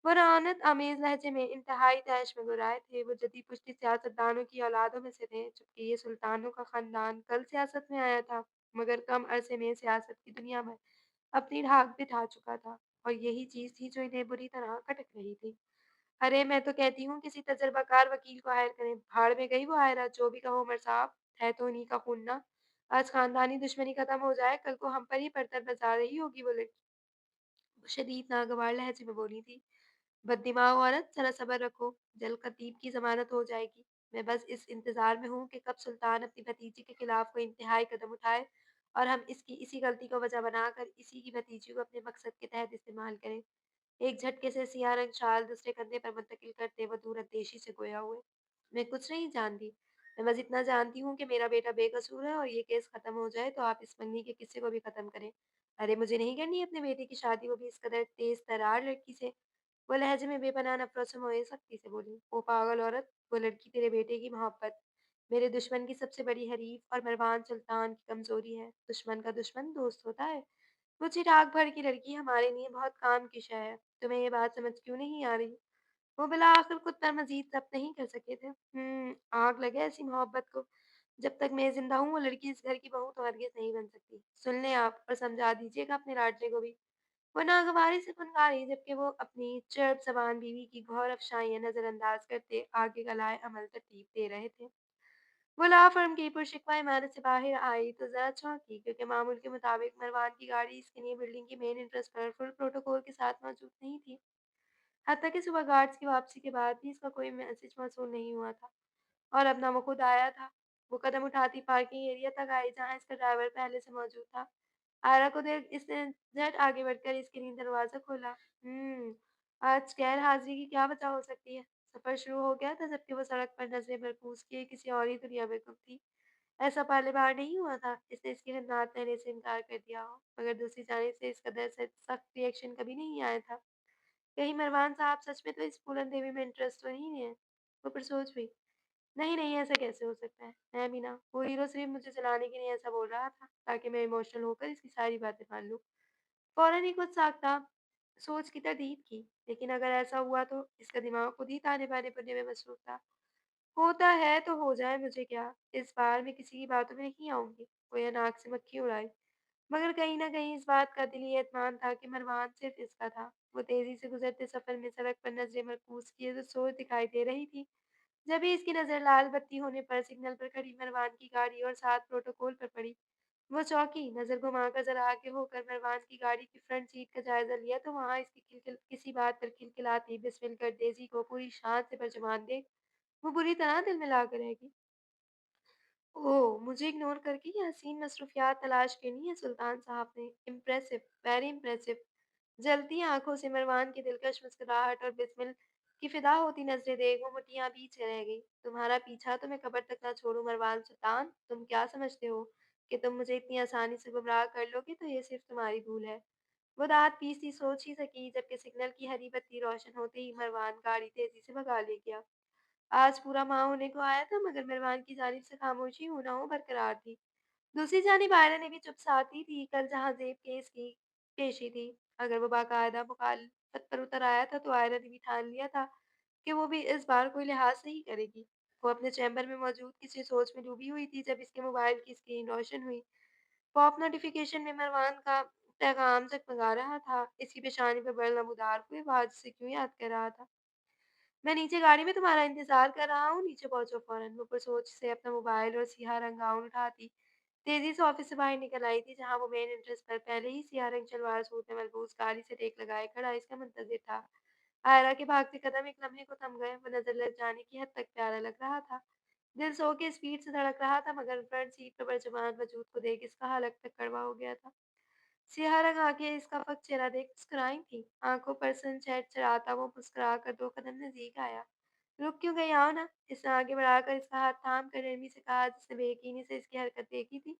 वो रौनत आमेज़ लहजे में इंतहाई तैश में गुर्राए थे। वो जदी-पुश्ती सियासतदानों की औलादों में से थे, जबकि ये सुल्तानों का ख़ानदान कल सियासत में आया था, मगर कम अरसे में सियासत की दुनिया में अपनी धाक बिठा चुका था और यही चीज़ थी जो इन्हें बुरी तरह खटक रही थी। अरे! मैं तो कहती हूँ किसी तजर्बाकार वकील को हायर करें। भाड़ में गई वो आयरा, जो भी कहो उमर साहब, है तो उन्हीं का खून ना। आज ख़ानदानी दुश्मनी ख़त्म हो जाए, कल को हम पर ही पड़तर बरसा रही होगी वो लड़की। वो शदीद नागवार लहजे में बोली थी। बददिमाग औरत, ज़रा सब्र रखो, जल्द खतीब की ज़मानत हो जाएगी। मैं बस इस इंतज़ार में हूँ कि कब सुल्तान अपनी भतीजी के खिलाफ कोई इंतहाई कदम उठाए और हम इसकी इसी गलती को वजह बनाकर इसी की भतीजी को अपने मकसद के तहत इस्तेमाल करें। एक झटके से सियाह रंग शाल दूसरे कंधे पर मुंतकिल करते वो दूरंदेशी से गोया हुए। मैं कुछ नहीं जानती। मैं बस इतना जानती हूँ कि मेरा बेटा बेकसूर है और ये केस खत्म हो जाए तो आप इस मंगनी के किस्से को भी खत्म करें। अरे मुझे नहीं करनी अपने बेटे की शादी, वो भी इस कदर तेज तर्रार लड़की से। वो लहजे में बेपनाह नफ़रत से मोए सख्ती से बोली, "ओ पागल औरत! वो लड़की तेरे बेटे की मोहब्बत, मेरे दुश्मन की सबसे बड़ी हरीफ और मरवान सुल्तान की कमज़ोरी है। दुश्मन का दुश्मन दोस्त होता है। वो चिराग भर की लड़की हमारे लिए बहुत काम की शय है। तुम्हें ये बात समझ क्यों नहीं आ रही?" वो बिलाआखिर खुद पर मज़ीद ज़ब्त नहीं कर सके थे। आग लगे ऐसी मोहब्बत को। जब तक मैं ज़िंदा हूँ, वो लड़की इस घर की बहू तो हरगिज़ नहीं बन सकती। सुन लें आप और समझा दीजिएगा अपने लाडले को भी। वो नागवारी से फुनकारी, जबकि वो अपनी चर्ब ज़बान बीवी की घौर अफ़शाइयाँ नज़रअंदाज़ करते आगे का लाए अमल तरतीब दे रहे थे। वो लॉ फ़र्म की पुरशिकवा इमारत से बाहर आई तो ज़रा चौंकी, क्योंकि मामूल के मुताबिक मरवान की गाड़ी इसके लिए बिल्डिंग की मेन एंट्रेंस पर फुल प्रोटोकॉल के साथ मौजूद नहीं थी। हत्ता कि सुबह गार्ड्स की वापसी के बाद भी इसका कोई मैसेज मौसूल नहीं हुआ था और अब ना वो खुद आया था। वो कदम उठाती पार्किंग एरिया तक आई, जहाँ इसका ड्राइवर पहले से मौजूद था। आयरा को देख इसने झट आगे बढ़कर इसके लिए दरवाज़ा खोला। आज गैर हाज़िरी की क्या वजह हो सकती है? सफ़र शुरू हो गया था जबकि वो सड़क पर नज़रें मरकूज़ किए किसी और ही दुनिया में गुम थी। ऐसा पहले बार नहीं हुआ था, इसने इसकी खिदमत देने से इनकार कर दिया हो, मगर दूसरी जानिब से इस कदर से सख्त रिएक्शन कभी नहीं आया था। कहीं मरवान साहब सच में तो इस फूलन देवी में इंटरेस्ट तो नहीं है? वो फिर सोच हुई। नहीं, नहीं, ऐसा कैसे हो सकता है? मैं भी ना, वो हीरो सिर्फ़ मुझे जलाने के लिए ऐसा बोल रहा था, ताकि मैं इमोशनल होकर इसकी सारी बातें मान लूँ। फ़ौरन ही कुछ साख्ता सोच की तरदीद की, लेकिन अगर ऐसा हुआ तो इसका दिमाग खुद ही ताने-बाने बुनने में मसरूफ़ था। होता है तो हो जाए, मुझे क्या? इस बार मैं किसी की बातों में नहीं आऊँगी। कोई नाक से मक्खी उड़ाए। मगर कहीं न कहीं इस बात का दिली एतमान था कि मरवान सिर्फ़ इसका था। वो तेज़ी से गुज़रते सफ़र में सड़क पर नज़रें मरकूज़ किए तो सोच दिखाई दे रही थी। जब ही इसकी नज़र लाल बत्ती होने पर सिग्नल पर खड़ी मरवान की गाड़ी और साथ प्रोटोकॉल पर पड़ी। वो चौंकी, नज़र घुमाकर ज़रा आगे होकर मरवान की गाड़ी की फ्रंट सीट का जायज़ा लिया तो वहाँ इसकी खिलखिल किसी बात पर खिलखिलाती बिस्मिल कर डेज़ी को पूरी शान से तर्जुमान देख वो बुरी तरह दिल में ला कर रह गई। ओह! मुझे इग्नोर करके ये हसीन मसरूफ़ियात तलाश करनी है सुल्तान साहब ने। Impressive, very impressive. जलती आँखों से मरवान की दिलकश मुस्कुराहट और बिस्मिल की फ़िदा होती नज़रें देख वो मुठियाँ पीछे रह गई। तुम्हारा पीछा तो मैं कब्र तक ना छोड़ूँ मरवान सुल्तान। तुम क्या समझते हो कि तुम मुझे इतनी आसानी से गुमराह कर लोगे? तो ये सिर्फ़ तुम्हारी भूल है। वो दाँत पीसती सोच ही सकी, जबकि सिग्नल की हरी बत्ती रोशन होते ही मरवान गाड़ी तेज़ी से भगा ले गया। आज पूरा माह होने को आया था, मगर मेहमान की जानिब से खामोशी हूँ ना हो बरकरार थी। दूसरी जानिब आयरा ने भी चुप साधी थी। कल जहाँ ज़ेब केस की पेशी थी, अगर वो बाकायदा मुखालफत पर उतर आया था तो आयरा ने भी ठान लिया था कि वो भी इस बार कोई लिहाज नहीं करेगी। वो अपने चैम्बर में मौजूद किसी सोच में डूबी हुई थी जब इसके मोबाइल की स्क्रीन रोशन हुई। पॉप नोटिफ़िकेशन में मरवान का पैगाम जगमगा रहा था। इसकी पेशानी पे बल नमूदार हुए, वो आज उसे क्यों याद कर रहा था? मैं नीचे गाड़ी में तुम्हारा इंतज़ार कर रहा हूँ, नीचे पहुँचो फ़ौरन। वो पुरसोच से अपना मोबाइल और सियाह रंग गाउन उठाती तेज़ी से ऑफ़िस से बाहर निकल आई थी, जहाँ वो मेन एंट्रेंस पर पहले ही सियाह रंग सलवार सूट में मलबूस गाड़ी से टेक लगाए खड़ा इसका मुंतज़िर था। आयरा के भागते कदम एक लम्हे को थम गए, वो नज़र लग जाने की हद तक प्यारा लग रहा था। दिल सो के स्पीड से धड़क रहा था, मगर फ्रंट सीट पर बरजमान वजूद को देख इसका हाल अब तक कड़वा हो गया था। सियाह रंग आँखें इसका फक चेहरा देख मुस्कुराई थी। आँखों पर सनसेट चढ़ाता वो मुस्कुरा कर 2 कदम नज़दीक आया। रुक क्यों गई? आओ ना। इसने आगे बढ़ाकर इसका हाथ थाम कर नरमी से कहा, जिसने बेयकीनी से इसकी हरकत देखी थी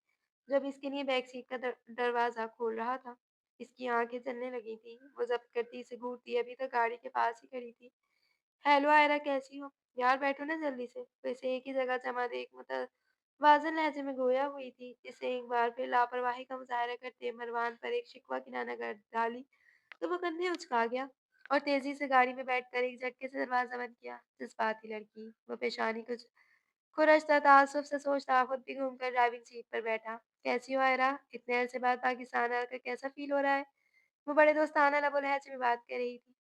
जब इसके लिए बैक सीट का दरवाज़ा खोल रहा था। इसकी आँखें जलने लगी थीं। वो ज़ब्त करती इसे घूरती अभी तक गाड़ी के पास ही खड़ी थी। हेलो आयरा, कैसी हो? यार बैठो ना जल्दी से। वो इसे एक ही जगह जमा देख मुतवाज़िन लहज़े में गोया हुई थी। इसे एक बार फिर लापरवाही का मुज़ाहरा करते मरवान पर एक शिकवा की नज़र डाली तो वो कंधे उचका गया और तेज़ी से गाड़ी में बैठकर एक झटके से दरवाज़ा बंद किया। जज़्बाती लड़की। वो पेशानी कुछ खुरचता ताज्जुब से सोचता खुद भी घूमकर ड्राइविंग सीट पर बैठा। कैसी हो आयरा? इतने अरसे बाद पाकिस्तान आकर कैसा फ़ील हो रहा है? वो बड़े दोस्ताना लबो लहज़े में बात कर रही थी।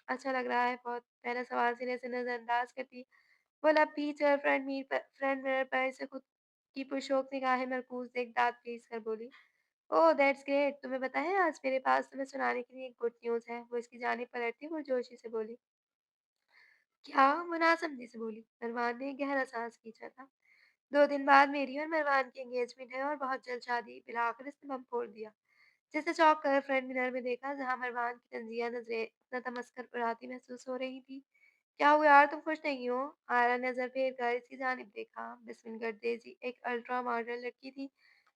अच्छा लग रहा है बहुत। पहला सवाल सिरे से नज़रअंदाज करती वो लब भींच कर फ्रंट मिरर पर इसे खुद की पुरशौक निगाहें मरकूज़ देख दाँत पीस कर बोली, ओह! That's great. तुम्हें पता है आज मेरे पास तुम्हें सुनाने के लिए एक गुड न्यूज़ है। वो इसकी जानिब पलटती पुरजोशी से बोली। क्या? वो नासमझी से बोली। मरवान ने गहरा साँस खींचा था। 2 दिन बाद मेरी और मरवान की एंगेजमेंट है और बहुत जल्द शादी। बिलाखिर इसने बम फोड़ दिया। जिसे चौंक कर फ्रंट मिरर में देखा, जहाँ मरवान की तंज़िया नज़रें अपना तमस्खुर उड़ाती महसूस हो रही थी। क्या हुआ यार, तुम खुश नहीं हो? आयरा नज़र फेर कर इसकी जानिब देखा। बिस्मिल गर्देज़ी एक अल्ट्रा मॉडर्न लड़की थी।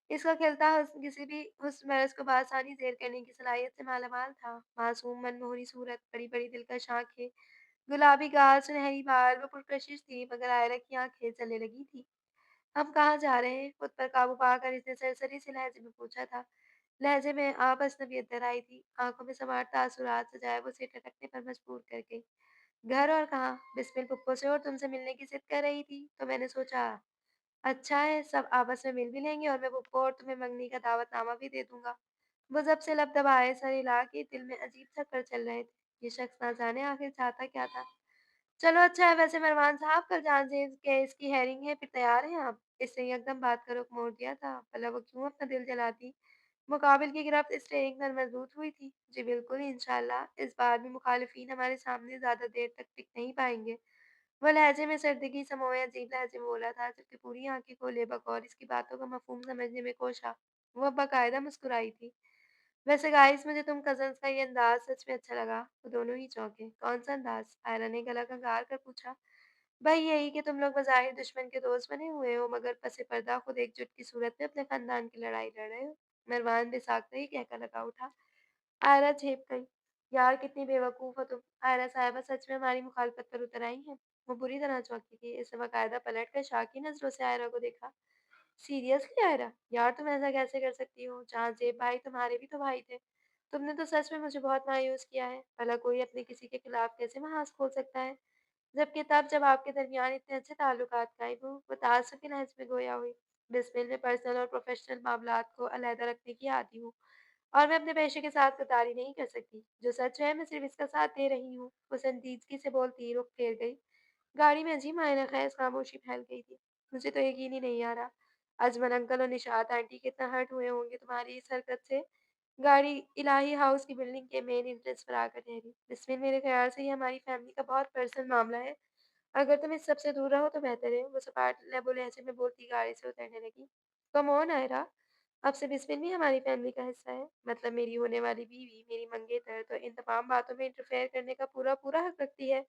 इसका खिलता हुस्न किसी भी हुस्न मर्ज़ को बआसानी ज़ेर करने की सलाहियत से मालामाल था। मासूम मनमोहनी सूरत, बड़ी-बड़ी दिलकश आँखें, गुलाबी गाल, सुनहरी बाल, वो पुरकशिश थी, मगर आयरा की आँखें जलने लगी थीं। हम कहाँ जा रहे हैं? खुद पर काबू पाकर इसने सरसरी से लहज़े में पूछा था। लहज़े में आप अजनबियत डर आई थी। आँखों में सवार तासुरात सजाए वो उसे टटकने पर मजबूर कर गई। घर और कहाँ? बिस्मिल पुप्पो से और तुमसे मिलने की ज़िद कर रही थी, तो मैंने सोचा अच्छा है, सब आपस में मिल भी लेंगे और मैं पुप्पो और तुम्हें मंगनी का दावतनामा भी दे दूँगा। वो ज़ब से लब दबाए सर हिला के दिल में अजीब-सा कर चल रहे थे। ये शख़्स ना जाने आखिर चाहता क्या था? चलो अच्छा है, वैसे मरवान साहब कल जांच के इसकी हेयरिंग है, फिर तैयार हैं आप? इसने यकदम बात का रुख मोड़ दिया था, भला वो क्यों अपना दिल जलाती? मुकाबिल की गिरफ्त स्टीयरिंग पर मज़बूत हुई थी। जी बिल्कुल, इंशाअल्लाह, इस बार भी मुखालिफिन हमारे सामने ज़्यादा देर तक टिक नहीं पाएँगे। वो लहजे में सर्दगी समोए अजीब लहजे में बोला था, जबकि पूरी आँखें खोले बगौर इसकी बातों का मफ़हूम समझने में कोशा। वो अब बाकायदा मुस्कुराई थी। वैसे गाइस मुझे तुम कज़िन्स का ये अंदाज़ सच में अच्छा लगा। वो दोनों ही चौंके। कौन-सा अंदाज़? आयरा ने गला खंगाल कर पूछा। भई यही कि तुम लोग बज़ाहिर दुश्मन के दोस्त बने हुए हो, मगर पस-ए-पर्दा खुद एकजुट की सूरत में अपने ख़ानदान की लड़ाई लड़ रहे हो। मरवान बेसाख्ता ही कहकर लगा उठा। आयरा झेप गई। यार कितनी बेवकूफ़ हो तुम। आयरा साहिबा सच में हमारी मुखालफत पर उतर आई हैं। वो बुरी तरह चौंकी थी। इसने बाकायदा पलट कर शाकी नज़रों से आयरा को देखा। सीरियसली आयरा? यार तुम ऐसा कैसे कर सकती हो? जहाँज़ेब भाई तुम्हारे भी तो भाई थे। तुमने तो सच में मुझे बहुत मायूस किया है। भला कोई अपने किसी के खिलाफ कैसे महाज़ खोल सकता है? जबकि तब जब आपके दरमियान इतने अच्छे ताल्लुकात कायम हों, वो ताज्जुब के लहज़े में गोया हुई। बिस्मिल में पर्सनल और प्रोफ़ेशनल मामलात को अलहदा रखने की आदी हूँ और मैं अपने पेशे के साथ गद्दारी नहीं कर सकती। जो सच है मैं सिर्फ़ इसका साथ दे रही हूँ। वो संजीदगी से बोलती रुख फेर गई। गाड़ी में अजीब मायने ख़ैज़ खामोशी फैल गई थी। मुझे तो यकीन ही नहीं आ रहा। अजमल अंकल और निशात आंटी कितना हर्ट हुए होंगे तुम्हारी इस हरकत से। गाड़ी इलाही हाउस की बिल्डिंग के मेन एंट्रेंस पर आकर ठहरी। बिस्मिल मेरे ख़्याल से ये हमारी फैमिली का बहुत पर्सनल मामला है। अगर तुम इस सब से दूर रहो तो बेहतर है। वो सपाट लबो लहजे में बोलती गाड़ी से उतरने लगी। कम ऑन आयरा, अब से बिस्मिल भी हमारी फैमिली का हिस्सा है। मतलब मेरी होने वाली बीवी, मेरी मंगेतर तो इन तमाम बातों में इंटरफेयर करने का पूरा-पूरा हक रखती है।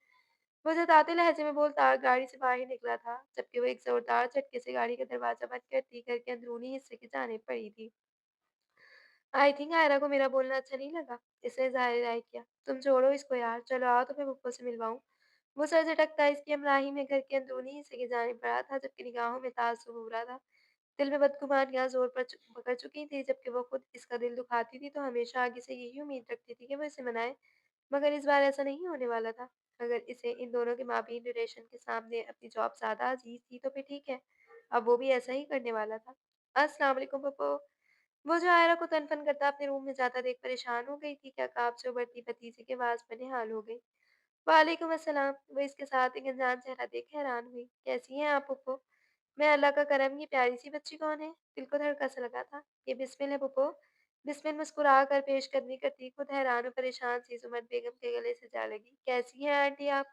वो जताते लहजे में बोलता गाड़ी से बाहर ही निकला था, जबकि वो एक ज़ोरदार झटके से गाड़ी का दरवाज़ा बंद करती घर के अंदरूनी हिस्से की जानिब बढ़ी थी। आई थिंक आयरा को मेरा बोलना अच्छा नहीं लगा। इसने ज़ाहिर राय किया। तुम छोड़ो इसको यार, चलो आओ तुम्हें पप्पो से मिलवाऊँ। वो सर झटकता इसकी हमराही में घर के अंदरूनी हिस्से की जानिब बढ़ा था, जबकि निगाहों में ताज्जुब उभरा था। दिल में बदगुमानियाँ ज़ोर पकड़ चुकी थी, जबकि वो खुद इसका दिल दुखाती थी तो हमेशा आगे से यही उम्मीद रखती थी कि वो इसे मनाए, मगर इस बार ऐसा नहीं होने वाला था। اگر اسے ان دونوں کے مابین ریلیشن کے سامنے اپنی جاب زیادہ عزیز تھی تو پھر ٹھیک ہے، اب وہ بھی ایسا ہی کرنے والا تھا۔ السلام علیکم پھپھو۔ وہ جو آئرہ کو تن فن کرتا اپنے روم میں جاتا دیکھ پریشان ہو گئی تھی، کیا کاپ سے ابھرتی بھتیجے کی آواز میں نہال ہو گئی۔ وعلیکم السلام۔ وہ اس کے ساتھ ایک انجان چہرہ دیکھ حیران ہوئی۔ کیسی ہیں آپ پھپھو؟ میں اللہ کا کرم، یہ پیاری سی بچی کون ہے؟ دل کو دھڑکا سا لگا تھا۔ یہ بسمل ہے پھپھو۔ بسمل مسکرا کر پیش قدمی کرتی خود حیران و پریشان سی زمرد بیگم کے گلے سے جا لگی۔ کیسی ہیں آنٹی آپ؟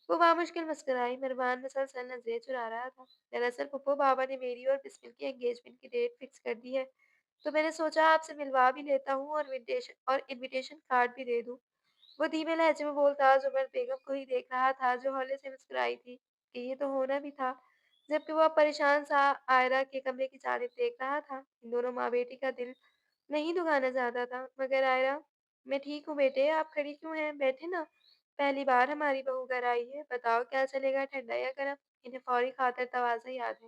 وہ بامشکل مسکرائی۔ مروان مسلسل نظریں چرا رہا تھا۔ دراصل پھپھو، بابا نے میری اور بسمل کی انگیجمنٹ کی ڈیٹ فکس کر دی ہے، تو میں نے سوچا آپ سے ملوا بھی لیتا ہوں اور انویٹیشن کارڈ بھی دے دوں۔ وہ دھیمے لہجے میں بولتا زبیر بیگم کو ہی دیکھ رہا تھا جو ہولے سے مسکرائی تھی کہ یہ تو ہونا بھی تھا، جبکہ وہ اب پریشان سا آئرہ کے کمرے کی جانب دیکھ رہا تھا۔ ان دونوں ماں بیٹی کا دل نہیں دکھانا چاہتا تھا، مگر آئرہ، میں ٹھیک ہوں بیٹے، آپ کھڑی کیوں ہیں؟ بیٹھے نا، پہلی بار ہماری بہو گھر آئی ہے، بتاؤ کیا چلے گا، ٹھنڈا یا گرم؟ انہیں فوری خاطر تواضع یاد ہے۔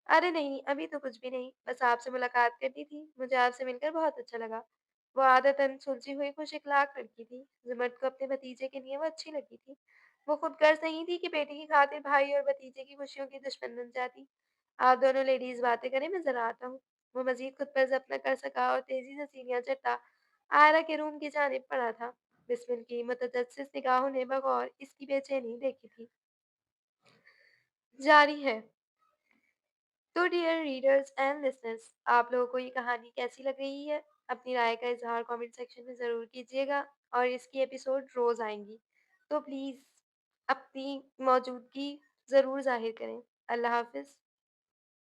ارے نہیں، ابھی تو کچھ بھی نہیں، بس آپ سے ملاقات کرنی تھی، مجھے آپ سے مل کر بہت اچھا لگا۔ وہ عادتاً سلجھی ہوئی خوش اخلاق لڑکی تھی، زمرد کو اپنے بھتیجے کے لیے وہ اچھی لگی تھی۔ وہ خود غرض نہیں تھی کہ بیٹی کی خاطر بھائی اور بھتیجے کی خوشیوں کی دشمن بن جاتی۔ آپ دونوں لیڈیز باتیں کریں، میں ذرا آتا ہوں۔ وہ مزید خود پر ضبط نہ کر سکا اور تیزی سے سینیاں چڑھتا آئرہ کے روم کی جانب پڑا تھا۔ بسمل کی متجسس نگاہوں نے بغور اس کی بے چینی دیکھی تھی۔ جاری ہے۔ تو ڈیئر ریڈرز اینڈ لسنرز، آپ لوگوں کو یہ کہانی کیسی لگ رہی ہے؟ اپنی رائے کا اظہار کامنٹ سیکشن میں ضرور کیجیے گا، اور اس کی ایپیسوڈ روز آئیں گی، تو پلیز اپنی موجودگی ضرور ظاہر کریں۔ اللہ حافظ۔